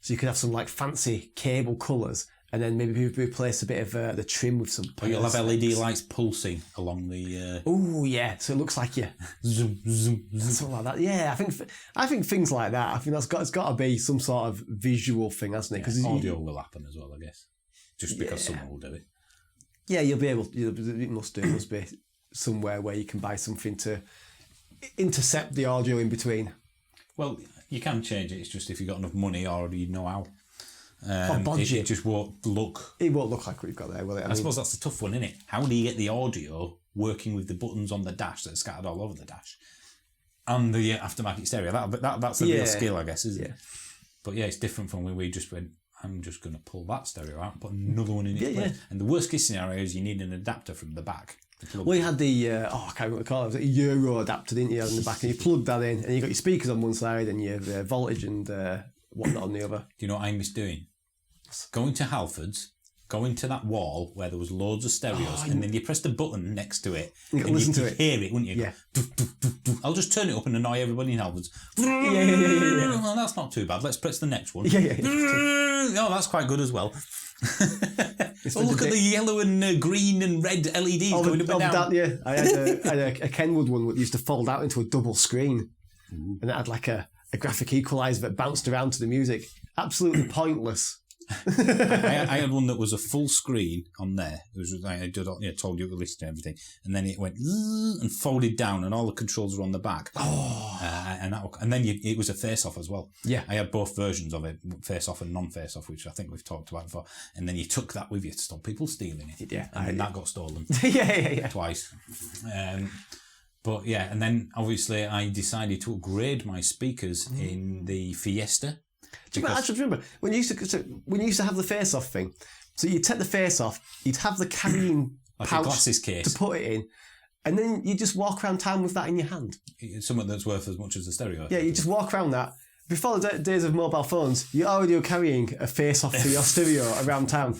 So you could have some like fancy cable colours and then maybe replace a bit of the trim with some... Or you'll have LED lights pulsing along the... Oh, yeah. So it looks like you... zoom, zoom, zoom. Something like that. Yeah, I think things like that, I think it's got to be some sort of visual thing, hasn't it? Because audio will happen as well, I guess. Just because someone will do it. Yeah, you'll be able to... It must be somewhere where you can buy something to intercept the audio in between. Well, you can change it. It's just if you've got enough money or you know how. It just won't look... It won't look like what you've got there, will it? I suppose that's the tough one, isn't it? How do you get the audio working with the buttons on the dash that are scattered all over the dash? And the aftermarket stereo. That's the real skill, I guess, isn't it? But yeah, it's different from when we just went, I'm just going to pull that stereo out and put another one in its place. Yeah. And the worst case scenario is you need an adapter from the back. Well, you had the, I can't remember what they call it, it was a Euro adapter, didn't you, in the back, and you plugged that in, and you got your speakers on one side, and you have voltage and whatnot on the other. Do you know what I miss doing? Going to Halfords, go into that wall where there was loads of stereos, and then you press the button next to it, You and listen you to could it. hear it, wouldn't you? Yeah. I'll just turn it up and annoy everybody in Albans. Yeah. Well, that's not too bad. Let's press the next one. Yeah. Oh, that's quite good as well. Oh, look at the yellow and green and red LEDs going up and down. Yeah, I had a Kenwood one that used to fold out into a double screen, and it had like a graphic equalizer that bounced around to the music. Absolutely pointless. I had one that was a full screen on there. It was told you to listen to everything, and then it went and folded down, and all the controls were on the back. And then it was a face-off as well. Yeah. I had both versions of it, face-off and non-face-off, which I think we've talked about before. And then you took that with you to stop people stealing it. Yeah, and then that got stolen. yeah. Twice. But yeah, and then obviously I decided to upgrade my speakers in the Fiesta. Do you actually remember when you used to have the face-off thing? So you'd take the face off, you'd have the carrying Like pouch a glasses case. to put it in, and then you just walk around town with that in your hand. It's something that's worth as much as the stereo. Yeah, you just walk around that. Before the days of mobile phones, you already were carrying a face-off for your stereo around town.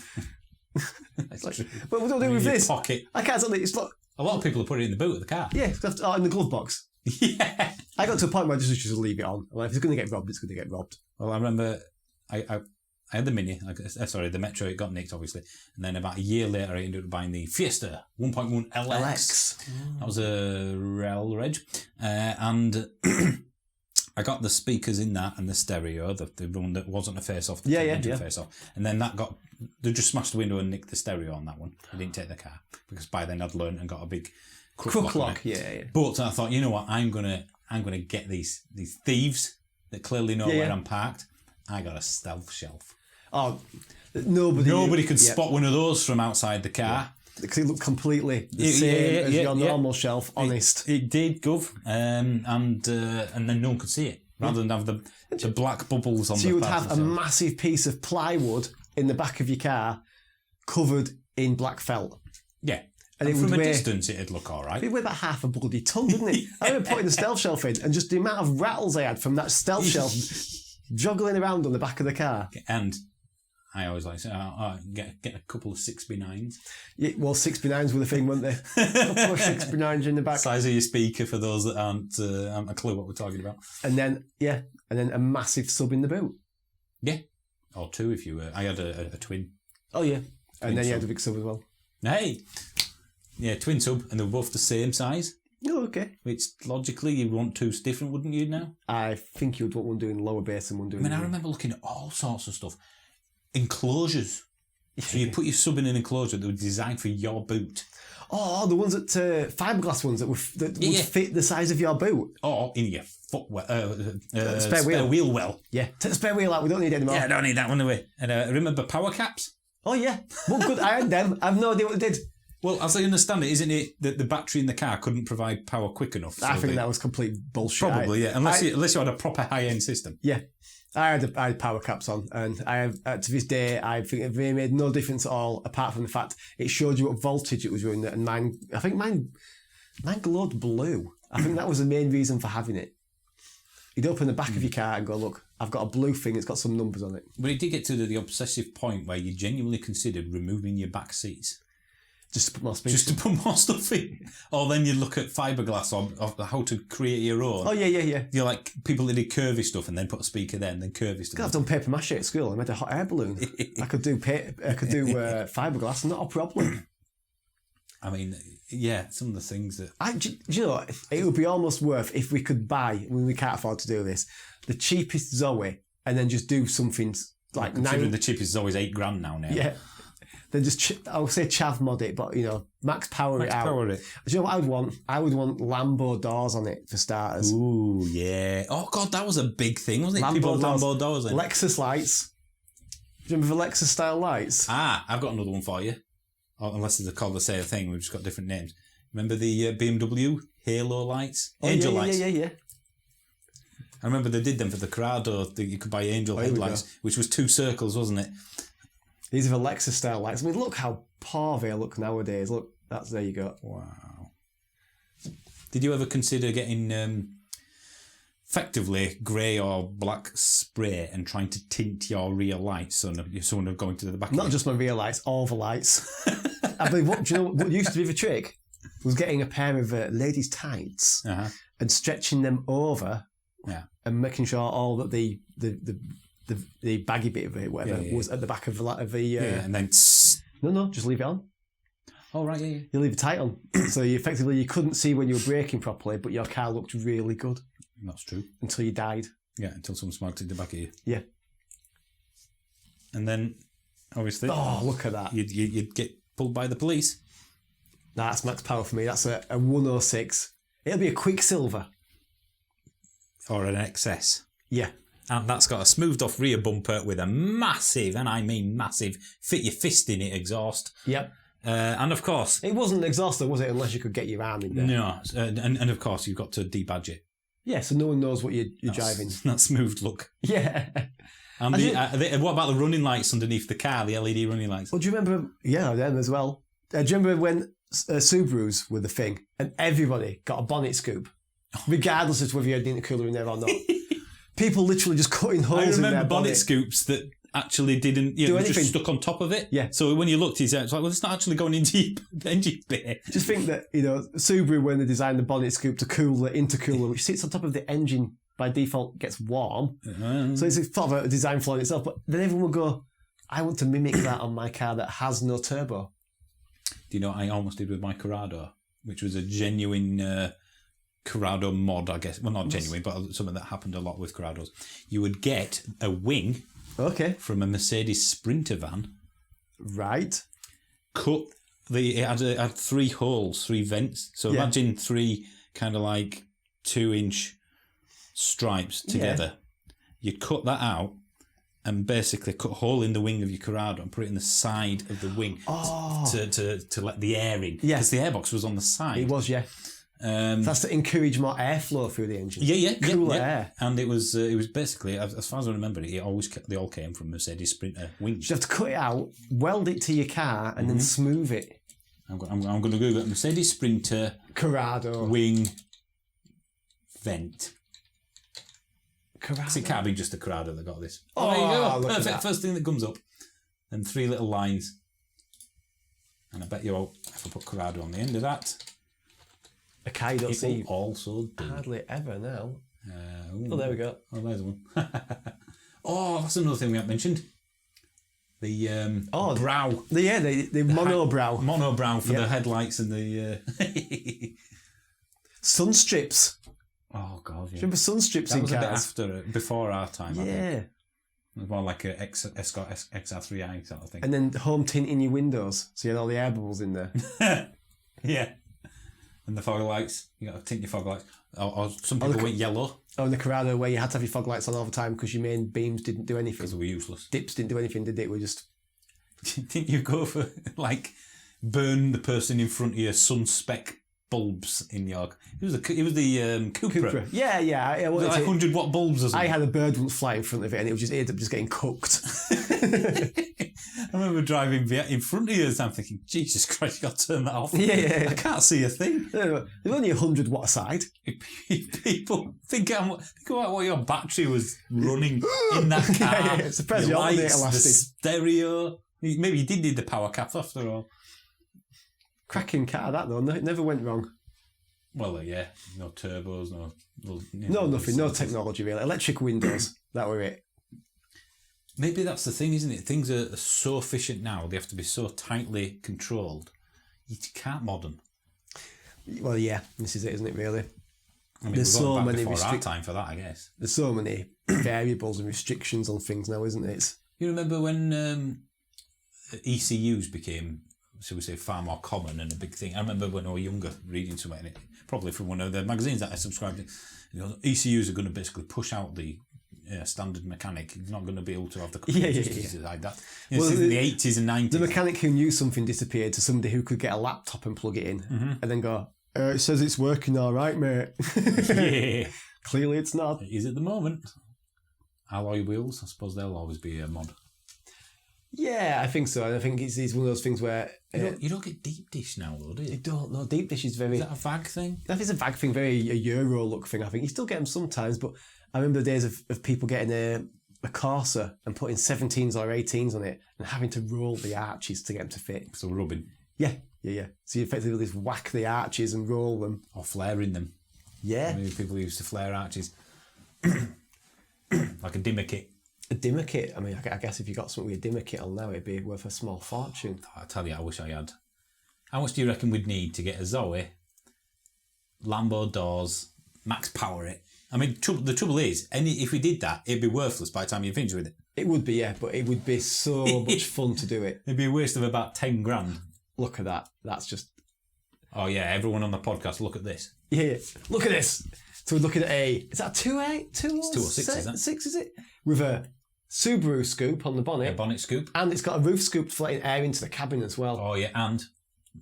That's true. But what do I do In with your this? pocket. I can't tell you. It's like, A lot of people are putting it in the boot of the car. yeah, in the glove box. Yeah. I got to a point where I just leave it on. I'm like, if it's going to get robbed, it's going to get robbed. Well, I remember I had the Mini, the Metro, it got nicked obviously, and then about a year later I ended up buying the Fiesta 1.1 LX. That was a Rel Reg, and I got the speakers in that and the stereo, the one that wasn't a face-off, the face-off, and then they just smashed the window and nicked the stereo on that one. I didn't take the car, because by then I'd learned and got a big crook lock. Yeah. But I thought, you know what, I'm gonna get these thieves that clearly know where I'm parked. I got a stealth shelf. Oh, nobody could spot one of those from outside the car. Because it looked completely the same as your normal shelf, honest. It did, Gov. And then no one could see it, rather than have the black bubbles on the So you would have a massive piece of plywood in the back of your car covered in black felt. Yeah. And from a distance, it'd look all right. It weighed about half a bloody ton, didn't it? I remember putting the stealth shelf in, and just the amount of rattles I had from that stealth shelf juggling around on the back of the car. And I always like to say, get a couple of 6B9s. Yeah, well, 6B9s were the thing, weren't they? A couple of 6B9s in the back. Size of your speaker for those that aren't a clue what we're talking about. And then a massive sub in the boot. Yeah. Or two if you were. I had a twin. Oh, yeah. And then you sub. had a big sub as well. Hey! Yeah, twin sub, and they were both the same size. Oh, okay. Which logically you'd want two different, wouldn't you now? I think you'd want one doing lower bass and one doing... I remember looking at all sorts of stuff. Enclosures. So you put your sub in an enclosure that was designed for your boot. Oh, the ones that fiberglass ones that would fit the size of your boot. Or in your spare wheel well. Yeah, take the spare wheel out. We don't need it anymore. Yeah, I don't need that one away. And remember power caps? Oh yeah, well good. I had them. I have no idea what they did. Well, as I understand it, isn't it that the battery in the car couldn't provide power quick enough? I think that was complete bullshit. Probably, yeah. Unless you had a proper high-end system. Yeah. I had power caps on, and I have to this day I think they made no difference at all, apart from the fact it showed you what voltage it was running at. And mine glowed blue. I think that was the main reason for having it. You'd open the back of your car and go, look, I've got a blue thing. It's got some numbers on it. But it did get to the obsessive point where you genuinely considered removing your back seats. Just to put more speakers. Just to put more stuff in. Or then you look at fiberglass or how to create your own. Oh, yeah. You're like people that did curvy stuff and then put a speaker there and then curvy stuff. I've done paper mache at school. I made a hot air balloon. I could do fiberglass, not a problem. I mean, yeah, some of the things that... Do you know what? It would be almost worth if we could buy, when we can't afford to do this, the cheapest Zoe and then just do something like... Considering the cheapest is always $8,000 now. Yeah. Then just, I'll say chav mod it, but, max power it out. Power it. Do you know what I would want? I would want Lambo doors on it, for starters. Ooh, yeah. Oh, God, that was a big thing, wasn't it? People had Lambo doors in. Lexus lights. Do you remember the Lexus-style lights? I've got another one for you. Unless they're called the same thing, we've just got different names. Remember the BMW Halo lights? Angel lights. Yeah. I remember they did them for the Corrado. You could buy angel headlights, which was 2 circles, wasn't it? These are the Lexus-style lights. I mean, look how poor they look nowadays. Look, there you go. Wow. Did you ever consider getting effectively grey or black spray and trying to tint your rear lights so someone would go into the back. Not just my rear lights, all the lights. I mean, do you know what used to be the trick? Was getting a pair of ladies' tights and stretching them over and making sure all that the baggy bit of it, whatever, was at the back of the... and then... No, just leave it on. Oh, right, yeah. You leave it tight on. So you couldn't see when you were braking properly, but your car looked really good. That's true. Until you died. Yeah, until someone smoked in the back of you. Yeah. And then, obviously... Oh, look at that. You'd get pulled by the police. That's max power for me. That's a 106. It'll be a Quicksilver. Or an XS. Yeah. And that's got a smoothed off rear bumper with a massive, and I mean massive, fit your fist in it exhaust. Yep. And of course... It wasn't an exhaust though, was it? Unless you could get your arm in there. No. And of course, you've got to debadge it. Yeah, so no one knows what you're driving. That smooth look. Yeah. And what about the running lights underneath the car, the LED running lights? Well, do you remember... Yeah, them as well. Do you remember when Subarus were the thing and everybody got a bonnet scoop, regardless of whether you had an intercooler in there or not? People literally just cutting holes in their bonnet. I remember bonnet scoops that actually didn't... do anything. Just stuck on top of it. Yeah. So when you looked, it's like, well, it's not actually going into the engine bay. Just think that, Subaru, when they designed the bonnet scoop to cool the intercooler, which sits on top of the engine, by default gets warm. So it's sort of a design flaw in itself. But then everyone will go, I want to mimic that on my car that has no turbo. Do you know what I almost did with my Corrado, which was a genuine Corrado mod, I guess. Well, not genuine, but something that happened a lot with Corrados. You would get a wing from a Mercedes Sprinter van. Right. It had 3 holes, 3 vents. So imagine 3 kind of like 2-inch stripes together. You'd cut that out and basically cut a hole in the wing of your Corrado and put it in the side of the wing to let the air in. Yeah. Because the airbox was on the side. It was, yeah. That's to encourage more airflow through the engine. Cooler air. And it was basically, as far as I remember, they all came from Mercedes Sprinter wings. You have to cut it out, weld it to your car, and then smooth it. I'm going to Google it. Mercedes Sprinter Corrado wing vent. Corrado. It can't be just a Corrado that got this. Oh, there you go. look at Perfect. that. First thing that comes up. And 3 little lines. And I bet you if I put Corrado on the end of that, a car you don't see also do. hardly ever now. There we go. Oh, there's one. Oh, that's another thing we haven't mentioned. The brow. The mono brow. Mono brow for the headlights and the... Sun strips. Oh, God, yeah. Do you remember sun strips in cars? That was before our time, I think. Yeah. It was more like a Escort XR3i sort of thing. And then home tint in your windows, so you had all the air bubbles in there. Yeah. And the fog lights. You got to tint your fog lights. Or some people went yellow. Oh, in the Corrado, where you had to have your fog lights on all the time because your main beams didn't do anything. Because they were useless. Dips didn't do anything, did they? We just... Didn't you go for, burn the person in front of your sun spec bulbs in your... It was the Cupra. Yeah. It was like 100-watt bulbs or something. I had a bird once fly in front of it and it ended up just getting cooked. I remember driving in front of you and I'm thinking, Jesus Christ, you got to turn that off. Yeah. I can't see a thing. There's only 100-watt aside. People think about what your battery was running in that car. Yeah. Surprised your lights, the stereo. Maybe you did need the power cap after all. Cracking car, that though. It never went wrong. Well, yeah. No turbos, nothing. No technology, really. Electric windows. That were it. Maybe that's the thing, isn't it? Things are so efficient now. They have to be so tightly controlled. You can't modern. Well, yeah. This is it, isn't it, really? I mean, there's so many before our time for that, I guess. There's so many variables and restrictions on things now, isn't it? You remember when ECUs became, shall we say, far more common and a big thing? I remember when I was younger reading something, and probably from one of the magazines that I subscribed to. ECUs are going to basically push out the standard mechanic. He's not going to be able to have the computers like that. Well, in the 80s and 90s. The mechanic who knew something disappeared to somebody who could get a laptop and plug it in and then go, it says it's working all right, mate. Yeah. Clearly it's not. It is at the moment. Alloy wheels, I suppose they'll always be a mod. Yeah, I think so. And I think it's one of those things where You don't get deep dish now, though, do you you? don't know. Deep dish is very. Is that a VAG thing? That is a VAG thing, very a Euro look thing. I think you still get them sometimes, but I remember the days of people getting a Corsa and putting 17s or 18s on it and having to roll the arches to get them to fit. So rubbing. Yeah. So you effectively just whack the arches and roll them. Or flaring them. Yeah. I mean, people used to flare arches. Like a dimmer kit. A dimmer kit. I mean, I guess if you got something with a dimmer kit on now, it'd be worth a small fortune. I tell you, I wish I had. How much do you reckon we'd need to get a Zoe, Lambo doors, max power it? I mean, the trouble is, if we did that, it'd be worthless by the time you finish with it. It would be, yeah, but it would be so much fun to do it. It'd be a waste of about 10 grand. Look at that. That's just... Oh, yeah, everyone on the podcast, look at this. Yeah. Look at this. So we're looking at is that a 2.8? 2 It's 206, is that? 6, is it? With a Subaru scoop on the bonnet. A bonnet scoop. And it's got a roof scoop to let in air into the cabin as well. Oh, yeah, and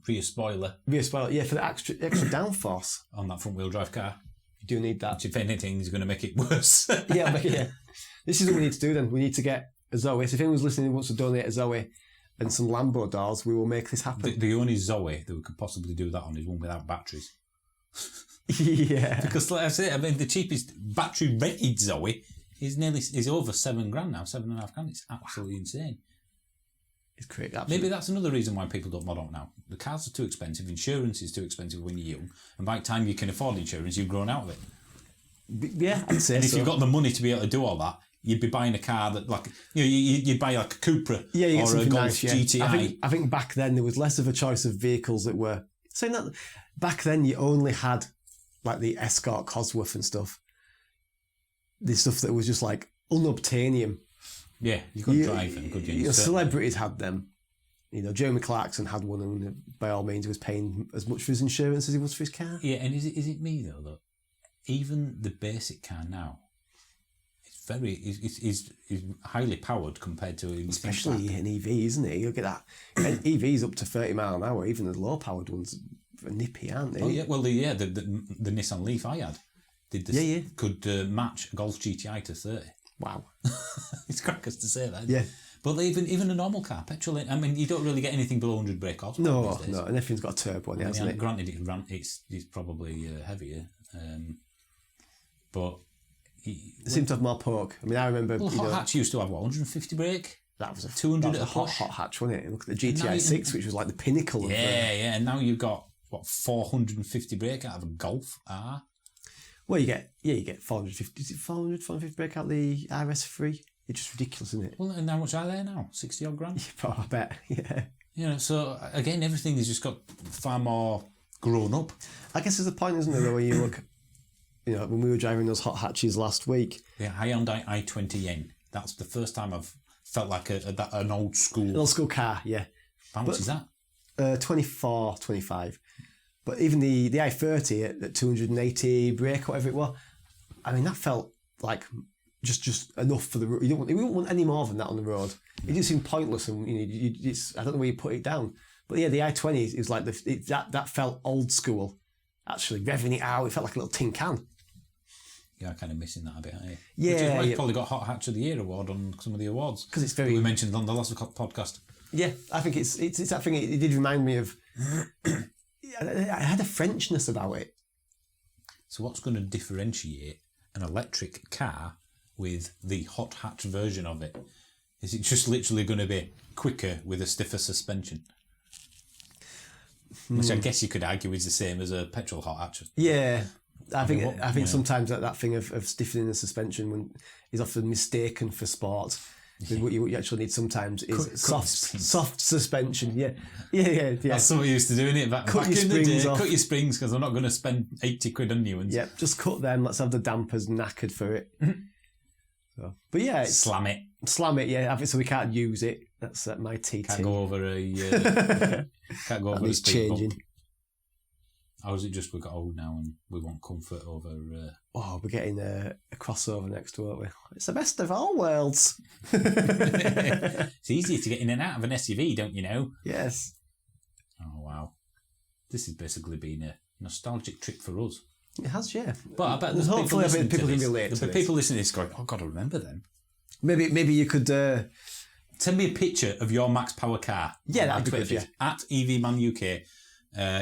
rear spoiler. Rear spoiler, yeah, for the extra downforce. On that front-wheel drive car. You do need that. Which, if anything, is going to make it worse. Yeah. This is what we need to do then. We need to get a Zoe. So if anyone's listening who wants to donate a Zoe and some Lambo doors, we will make this happen. The only Zoe that we could possibly do that on is one without batteries. Yeah. Because, like I say, I mean, the cheapest battery-rated Zoe is over $7 grand now, $7.5 grand. It's absolutely insane. It's crazy. Maybe that's another reason why people don't mod out now. The cars are too expensive, insurance is too expensive when you're young, and by the time you can afford insurance, you've grown out of it. Yeah, I'd say and if so. you've got the money to be able to do all that, you'd be buying a car that, like, you'd buy like a Cupra or a Golf nice, yeah. GTI. I think back then there was less of a choice of vehicles that were... Saying that, back then you only had like the Escort Cosworth and stuff. The stuff that was just like unobtainium. Yeah, you couldn't drive them, could you? Celebrities had them. Jeremy Clarkson had one, and by all means he was paying as much for his insurance as he was for his car. Yeah, and is it me though that even the basic car now is highly powered compared to especially an EV, isn't it? You'll get that EVs up to 30 mile an hour. Even the low powered ones are nippy, aren't they? Oh yeah, well the Nissan Leaf I had could match a Golf GTI to 30. Wow, it's crackers to say that. Yeah. But even a normal car, petrol. I mean, you don't really get anything below 100 brake horsepower. No, and everything's got a turbo on it, hasn't it? Granted, it's probably heavier, but it seemed to have more poke. I mean, I remember. Well, hot hatch used to have 150 brake. That was a 200 at a hot hatch, wasn't it? Look at the GTI 6, which was like the pinnacle of. Yeah, and now you've got 450 brake out of a Golf R. Well, you get 450. Is it 450 brake out the RS3? It's just ridiculous, isn't it? Well, and how much are they now? 60 odd grand? Yeah, I bet, yeah. So again, everything has just got far more grown up. I guess there's a point, isn't there, though, when you look, when we were driving those hot hatches last week. Yeah, Hyundai i20N. That's the first time I've felt like an old school. An old school car, yeah. How much is that? 24, 25. But even the i30 at 280 brake, whatever it was, I mean, that felt like just enough for the road. You don't want any more than that on the road. It just seemed pointless, and I don't know where you put it down. But yeah, the i20 is like that felt old school. Actually, revving it out, it felt like a little tin can. Yeah, I'm kind of missing that a bit. Yeah, which is why it's probably got Hot Hatch of the Year award on some of the awards because it's very. We mentioned on the last podcast. Yeah, I think it's that thing. It did remind me of. It had a Frenchness about it. So what's going to differentiate an electric car with the hot hatch version of it? Is it just literally going to be quicker with a stiffer suspension? Which I guess you could argue is the same as a petrol hot hatch. Yeah, I think sometimes that thing of stiffening the suspension is often mistaken for sport. Yeah. What you actually need sometimes is soft suspension. Yeah. That's what we used to do, innit? Back in the day, cut your springs because I'm not going to spend 80 quid on new ones. Yeah, just cut them. Let's have the dampers knackered for it. So, but yeah, slam it. Yeah, so we can't use it. That's my TT. Can't go over a. Can't go over a speed changing. bump. Or is it just we got old now and we want comfort over... we're getting a crossover next, won't we? It's the best of all worlds. It's easier to get in and out of an SUV, don't you know? Yes. Oh, wow. This has basically been a nostalgic trip for us. It has, yeah. But I bet there's hopefully people can relate to this. People listening to this going, oh, God, I remember them. Maybe you could Send me a picture of your max power car. Yeah, on that'd be Twitter good, feed. At EVManUK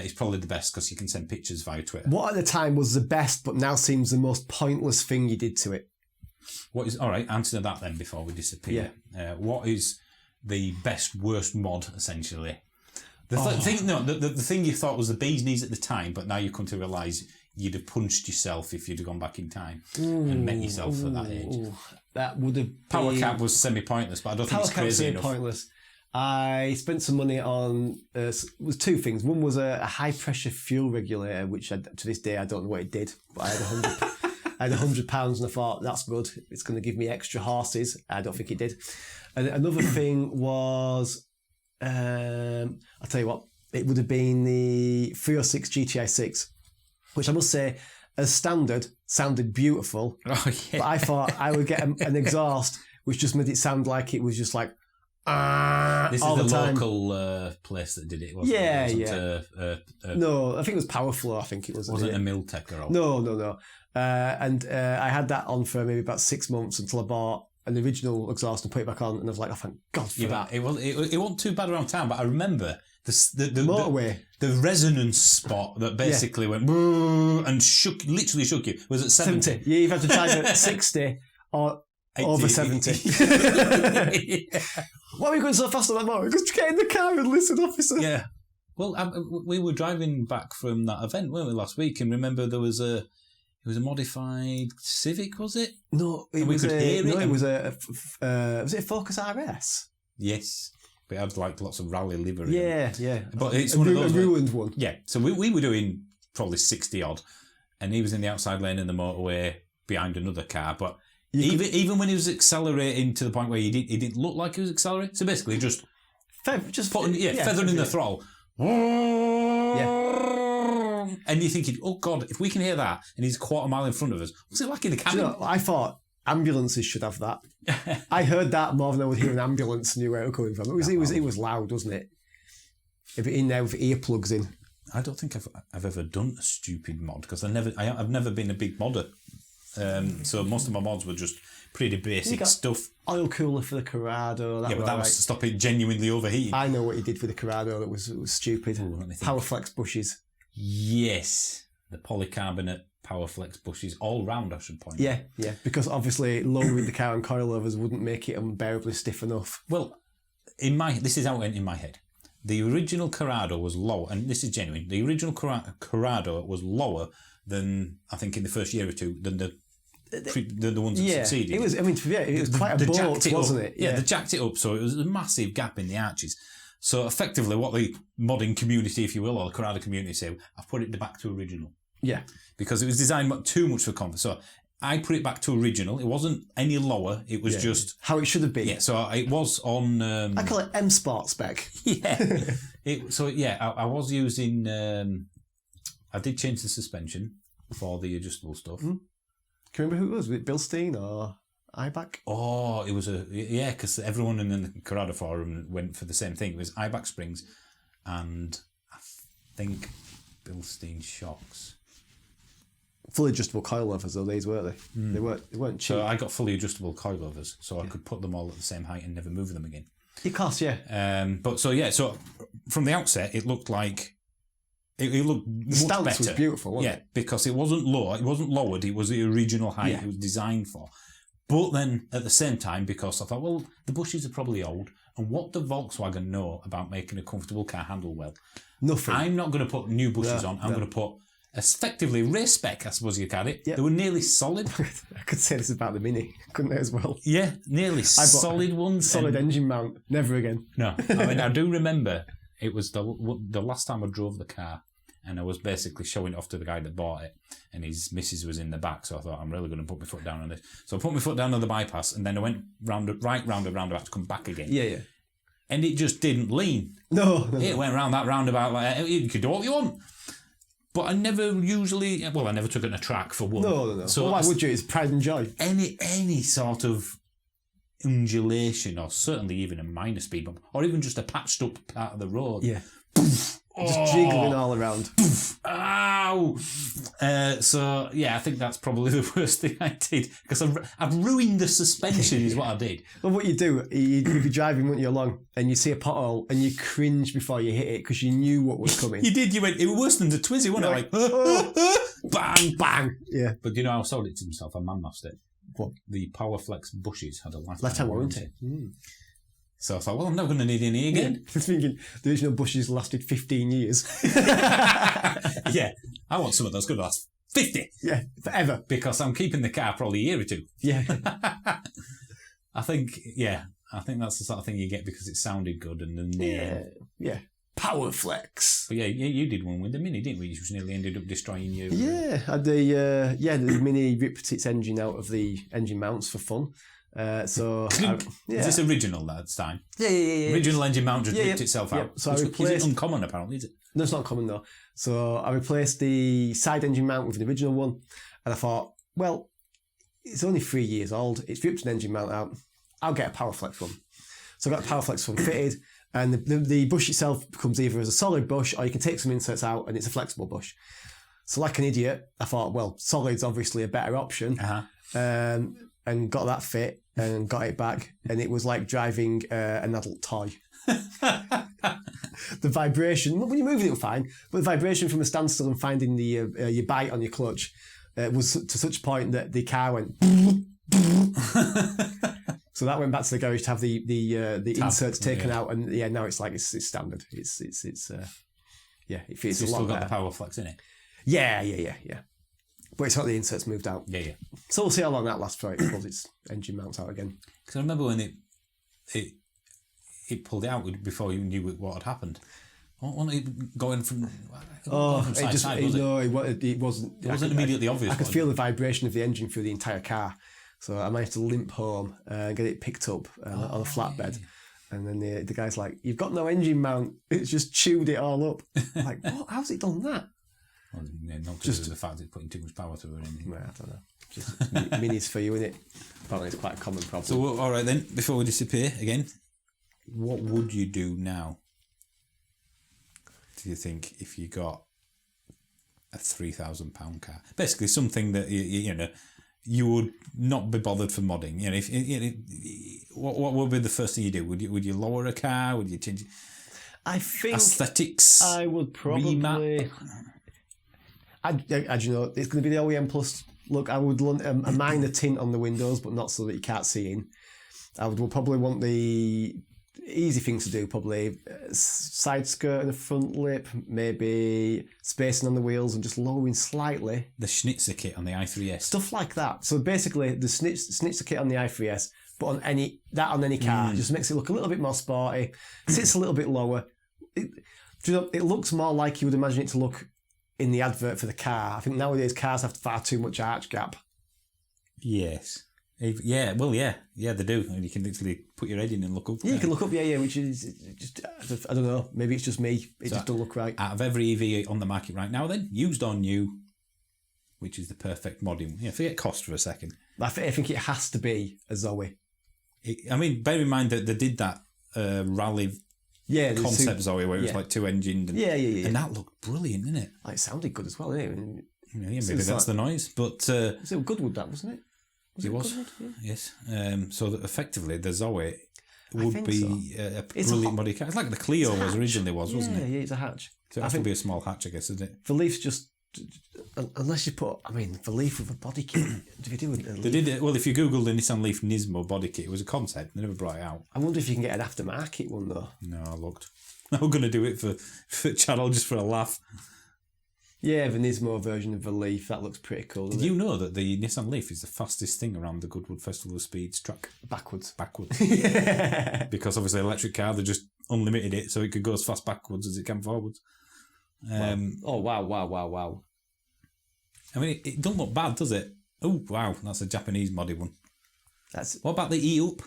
is probably the best because you can send pictures via Twitter. What at the time was the best, but now seems the most pointless thing you did to it? What is all right? Answer that then before we disappear. What is the best worst mod essentially? The thing you thought was the bee's knees at the time, but now you come to realise you'd have punched yourself if you'd have gone back in time and met yourself at that age. That would have Power Cap was semi-pointless, but I don't think it's crazy enough. Pointless. I spent some money on was two things. One was a high pressure fuel regulator, which to this day I don't know what it did, but I had £100 and I thought that's good. It's going to give me extra horses. I don't think it did. And another thing was, I'll tell you what, it would have been the 306 GTI 6, which I must say, as standard, sounded beautiful. Oh yeah. But I thought I would get an exhaust which just made it sound like it was just like. This all is the time. local place that did it, wasn't Yeah, it? yeah. No, I think it was Powerflow. I think it was. Wasn't a Miltech or all? No. And I had that on for maybe about 6 months until I bought an original exhaust and put it back on, and I was like, oh, thank God for that. It wasn't too bad around town, but I remember the motorway, the resonance spot that basically went and literally shook you. Was it 70? Yeah, you've had to drive at 60 or 80. Over 70. Yeah. Why are you going so fast on that motor? Just get in the car and listen, officer. Yeah. Well, we were driving back from that event, weren't we, last week? And remember, it was a modified Civic, was it? No, it was a Focus RS. Yes, but it had like lots of rally livery. Yeah. But it's one of those ruined one. Yeah. So we were doing probably 60 odd, and he was in the outside lane in the motorway behind another car, but. Even when he was accelerating to the point where he didn't look like he was accelerating. So basically, feathering the throttle. Yeah. And you're thinking, oh God, if we can hear that, and he's a quarter mile in front of us, what's it like in the cabin? Do you know, I thought ambulances should have that. I heard that more than I would hear an ambulance and knew where it was coming from. It was loud, wasn't it? If it in there with earplugs in. I don't think I've ever done a stupid mod because I've never been a big modder. So most of my mods were just pretty basic stuff. Oil cooler for the Corrado. But that was to stop it genuinely overheating. I know what you did for the Corrado that was stupid. Powerflex bushes. Yes. The polycarbonate Powerflex bushes all round, I should point out. Yeah. Because obviously lowering the car and coilovers wouldn't make it unbearably stiff enough. Well, this is how it went in my head. The original Corrado was lower, and this is genuine. The original Corrado was lower than, I think, in the first year or two, than the ones that succeeded. It was. I mean, it was quite a bolt, wasn't it? Yeah, they jacked it up, so it was a massive gap in the arches. So effectively, what the modding community, if you will, or the Corrado community say, I've put it back to original. Yeah, because it was designed too much for comfort. So I put it back to original. It wasn't any lower. It was just how it should have been. Yeah. So it was on. I call it M Sport spec. Yeah. I was using. I did change the suspension for the adjustable stuff. Mm. Can you remember who it was? Was it Bilstein or Ibach? Oh, it was because everyone in the Corrado forum went for the same thing. It was Ibach springs, and I think Bilstein shocks. Fully adjustable coilovers, though, these weren't they? They weren't cheap. So I got fully adjustable coilovers, so I could put them all at the same height and never move them again. Of course, yeah. So from the outset, it looked like it looked much stance better. Was beautiful, wasn't it? Yeah, because it wasn't lowered. It was the original height it was designed for. But then at the same time, because I thought, well, the bushes are probably old, and what do Volkswagen know about making a comfortable car handle well? Nothing. I'm not going to put new bushes on. I'm going to put effectively race spec, I suppose you call it. Yep. They were nearly solid. I could say this about the Mini, couldn't I, as well? Yeah, nearly solid ones. Solid engine mount. Never again. No. I mean, I do remember it was the last time I drove the car, and I was basically showing it off to the guy that bought it, and his missus was in the back, so I thought, I'm really going to put my foot down on this. So I put my foot down on the bypass, and then I went round a roundabout to come back again. Yeah. And it just didn't lean. No. It went round that roundabout like, you could do what you want. But I never took it on a track for one. No. So why would you? It's pride and joy. Any sort of undulation, or certainly even a minor speed bump, or even just a patched up part of the road. Yeah. Just jiggling all around. Ow! So yeah, I think that's probably the worst thing I did because I've ruined the suspension. Is what I did. Well, what you do, you'd be driving, wouldn't you, along, and you see a pothole, and you cringe before you hit it because you knew what was coming. You did. You went. It was worse than the Twizy, wasn't it? Like bang, Bang! Yeah. But you know how I sold it to himself? A man lost it. What? The Powerflex bushes had a Lifetime warranty. So I thought, well, I'm never going to need any again. I was thinking the original bushes lasted 15 years. Yeah, I want some of those. Good last 50. Yeah, forever. Because I'm keeping the car probably a year or two. Yeah. I think that's the sort of thing you get because it sounded good and the name. Yeah. Powerflex. But yeah, you did one with the Mini, didn't we? Which nearly ended up destroying you. Yeah, the Mini ripped its engine out of the engine mounts for fun. Is this original that time? Yeah. Original engine mount just ripped itself out. Yeah. So which I replaced. Isn't uncommon apparently, is it? No, it's not common though. So I replaced the side engine mount with the original one, and I thought, well, it's only 3 years old. It's ripped an engine mount out. I'll get a Powerflex one. So I got a Powerflex one fitted, and the bush itself comes either as a solid bush or you can take some inserts out and it's a flexible bush. So like an idiot, I thought, well, solid's obviously a better option, and got that fit and got it back, and it was like driving an adult toy. The vibration, when you're moving it was fine, but the vibration from a standstill and finding your bite on your clutch was to such a point that the car went. So that went back to the garage to have the inserts taken out, and now it's like it's standard. It fits a lot still got better. the Powerflex in it. Yeah. But it's got the inserts moved out. Yeah. So we'll see how long that lasts before it pulls its engine mounts out again. Because I remember when it pulled it out before you knew what had happened. Wasn't it going from? Side to side, it wasn't. It wasn't immediately obvious. I could feel the vibration of the engine through the entire car, so I managed to limp home and get it picked up on a flatbed. And then the guy's like, "You've got no engine mount. It's just chewed it all up." I'm like, what? How's it done that? Well, not just the fact it's putting too much power through or anything. Well, I don't know. Just minis for you, innit? Apparently, it's quite a common problem. So, all right then. Before we disappear again, what would you do now? Do you think if you got a £3,000 car, basically something that you would not be bothered for modding? What would be the first thing you do? Would you lower a car? Would you change? I think aesthetics. I would probably. Remap. It's going to be the OEM Plus look. I would want a minor tint on the windows, but not so that you can't see in. I would probably want the easy things to do, probably side skirt and a front lip, maybe spacing on the wheels and just lowering slightly. The Schnitzer kit on the i3S. Stuff like that. So basically, the Schnitzer kit on the i3S, but on any car, just makes it look a little bit more sporty, sits a little bit lower. It looks more like you would imagine it to look in the advert for the car. I think nowadays cars have far too much arch gap. Yes. Yeah, well, yeah, they do. And you can literally put your head in and look up. Yeah, you can look up, which is just, I don't know, maybe it's just me. It just doesn't look right. Out of every EV on the market right now then, used or new, which is the perfect modding? Forget cost for a second. I think it has to be a Zoe. Bear in mind that they did that rally concept Zoe where it was like two engined. And, and that looked brilliant, didn't it? It sounded good as well, didn't it? Maybe that's the noise, but... was it Goodwood, that, wasn't it? It was, Goodwood? Yes. So that effectively the Zoe would be a brilliant body car. It's like the Clio wasn't it? Yeah, it's a hatch. So it has to be a small hatch, I guess, isn't it? The Leaf's just... Unless you put... the Leaf with a body kit... They did it. Well, if you Google the Nissan Leaf Nismo body kit, it was a concept. They never brought it out. I wonder if you can get an aftermarket one, though. No, I looked. I'm going to do it for channel just for a laugh. Yeah, the Nismo version of the Leaf. That looks pretty cool. Did you know that the Nissan Leaf is the fastest thing around the Goodwood Festival of Speeds track? Backwards. Yeah. Because obviously electric car, they just unlimited it so it could go as fast backwards as it can forwards. Wow. It don't look bad, does it? Oh, wow, that's a Japanese modded one. What about the E-Up?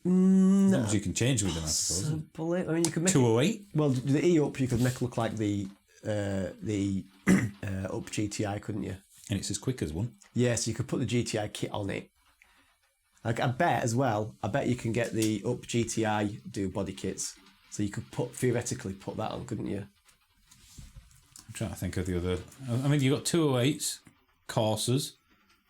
No. You can change with them, I suppose. You could make 208? Well, the E-Up you could make look like the Up GTI, couldn't you? And it's as quick as one. Yes, you could put the GTI kit on it. I bet you can get the Up GTI do body kits. So you could theoretically put that on, couldn't you? I'm trying to think of the other. I mean, you've got 208s, Corsas.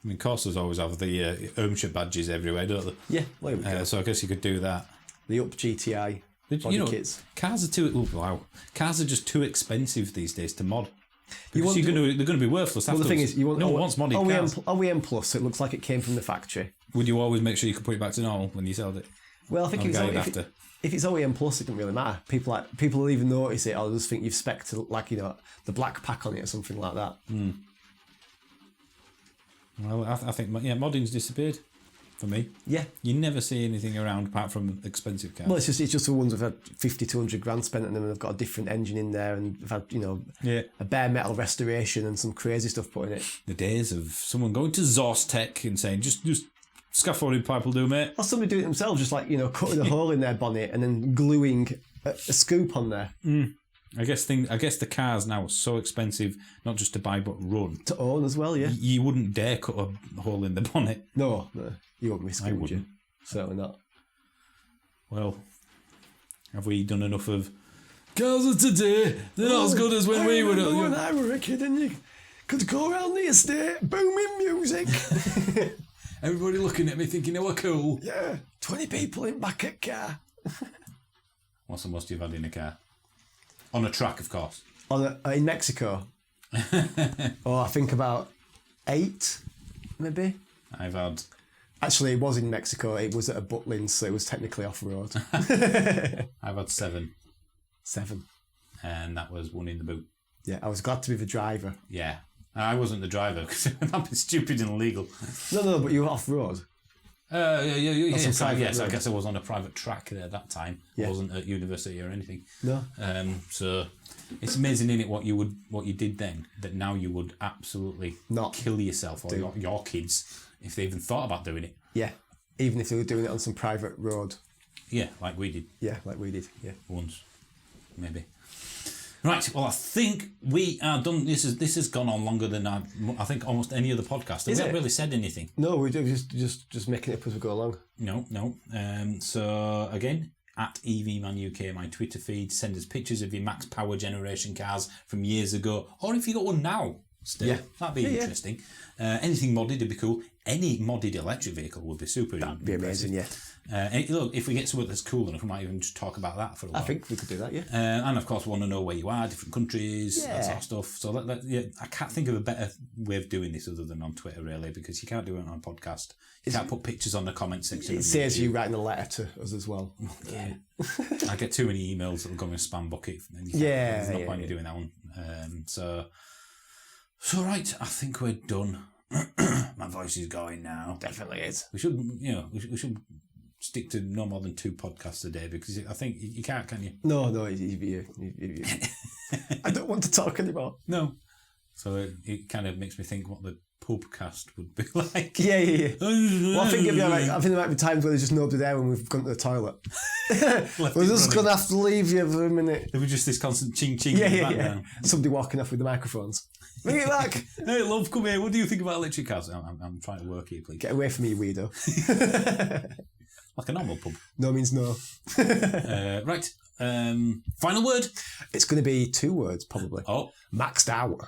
I mean, Corsas always have the OMSHA badges everywhere, don't they? Yeah, there we go. So I guess you could do that. The Up GTI body kits. Cars are cars are just too expensive these days to mod. They're want going to be worthless. Well, the thing is, you want no one wants modded cars. OEM Plus, so it looks like it came from the factory. Would you always make sure you could put it back to normal when you sold it? Well, I think if it's OEM Plus, it doesn't really matter. People will even notice it, or just think you've spec'd the black pack on it or something like that. Well, I think modding's disappeared for me. Yeah, you never see anything around apart from expensive cars. Well, it's just the ones who've had 50 to 100 grand spent on them, and they've got a different engine in there, and they've had a bare metal restoration and some crazy stuff put in it. The days of someone going to Zorstech and saying just scaffolding pipe will do, mate. Or somebody doing it themselves, just cutting a hole in their bonnet and then gluing a scoop on there. I guess the cars now are so expensive, not just to buy but run. To own as well, yeah. You wouldn't dare cut a hole in the bonnet. No, you wouldn't risk it, would you? Certainly not. Well, have we done enough of cars of today? They're not as good as when we were. When I were a kid, and you could go around the estate booming music. Everybody looking at me thinking they were cool. Yeah, 20 people in back at car. What's the most you've had in a car? On a track, of course. In Mexico? I think about 8, maybe. I've had... Actually, it was in Mexico. It was at a Butlins, so it was technically off-road. I've had 7. 7. And that was one in the boot. Yeah, I was glad to be the driver. Yeah. I wasn't the driver, because that'd be stupid and illegal. No, but you were off-road. Yes, I guess I was on a private track there at that time. I wasn't at university or anything. No. So it's amazing, isn't it, what you did then, that now you would absolutely not kill yourself or your kids if they even thought about doing it. Yeah, even if they were doing it on some private road. Yeah, like we did. Yeah, Once, maybe. Right, well, I think we are done. This has gone on longer than I think almost any other podcast. We haven't really said anything. No, we do just making it up as we go along. No. So again, at EVManUK, my Twitter feed, send us pictures of your max power generation cars from years ago, or if you got one now. Still, that'd be interesting. Anything modded would be cool. Any modded electric vehicle would be super. That'd be amazing, yeah. Look, if we get something that's cool enough, we might even just talk about that for a while. I think we could do that, yeah. And of course, we want to know where you are, different countries, that sort of stuff. So I can't think of a better way of doing this other than on Twitter, really, because you can't do it on a podcast. You can't put pictures on the comment section. It saves you writing a letter to us as well. Yeah. I get too many emails that will go in a spam bucket. And there's no point in doing that one. So right, I think we're done. My voice is going now. Definitely is. We should stick to no more than 2 podcasts a day, because I think you can't, can you? No, I don't want to talk anymore. No. So it kind of makes me think what the pubcast would be like. Yeah. Well, I think there might be times where there's just nobody there when we've gone to the toilet. We're just going to have to leave you for a minute. There was just this constant ching-ching in the background. Somebody walking off with the microphones. Bring it back. Hey, love, come here. What do you think about electric cars? I'm trying to work here, please. Get away from me, weirdo. Like a normal pub. No means no. Right. Final word? It's going to be 2 words, probably. Oh. Maxed out.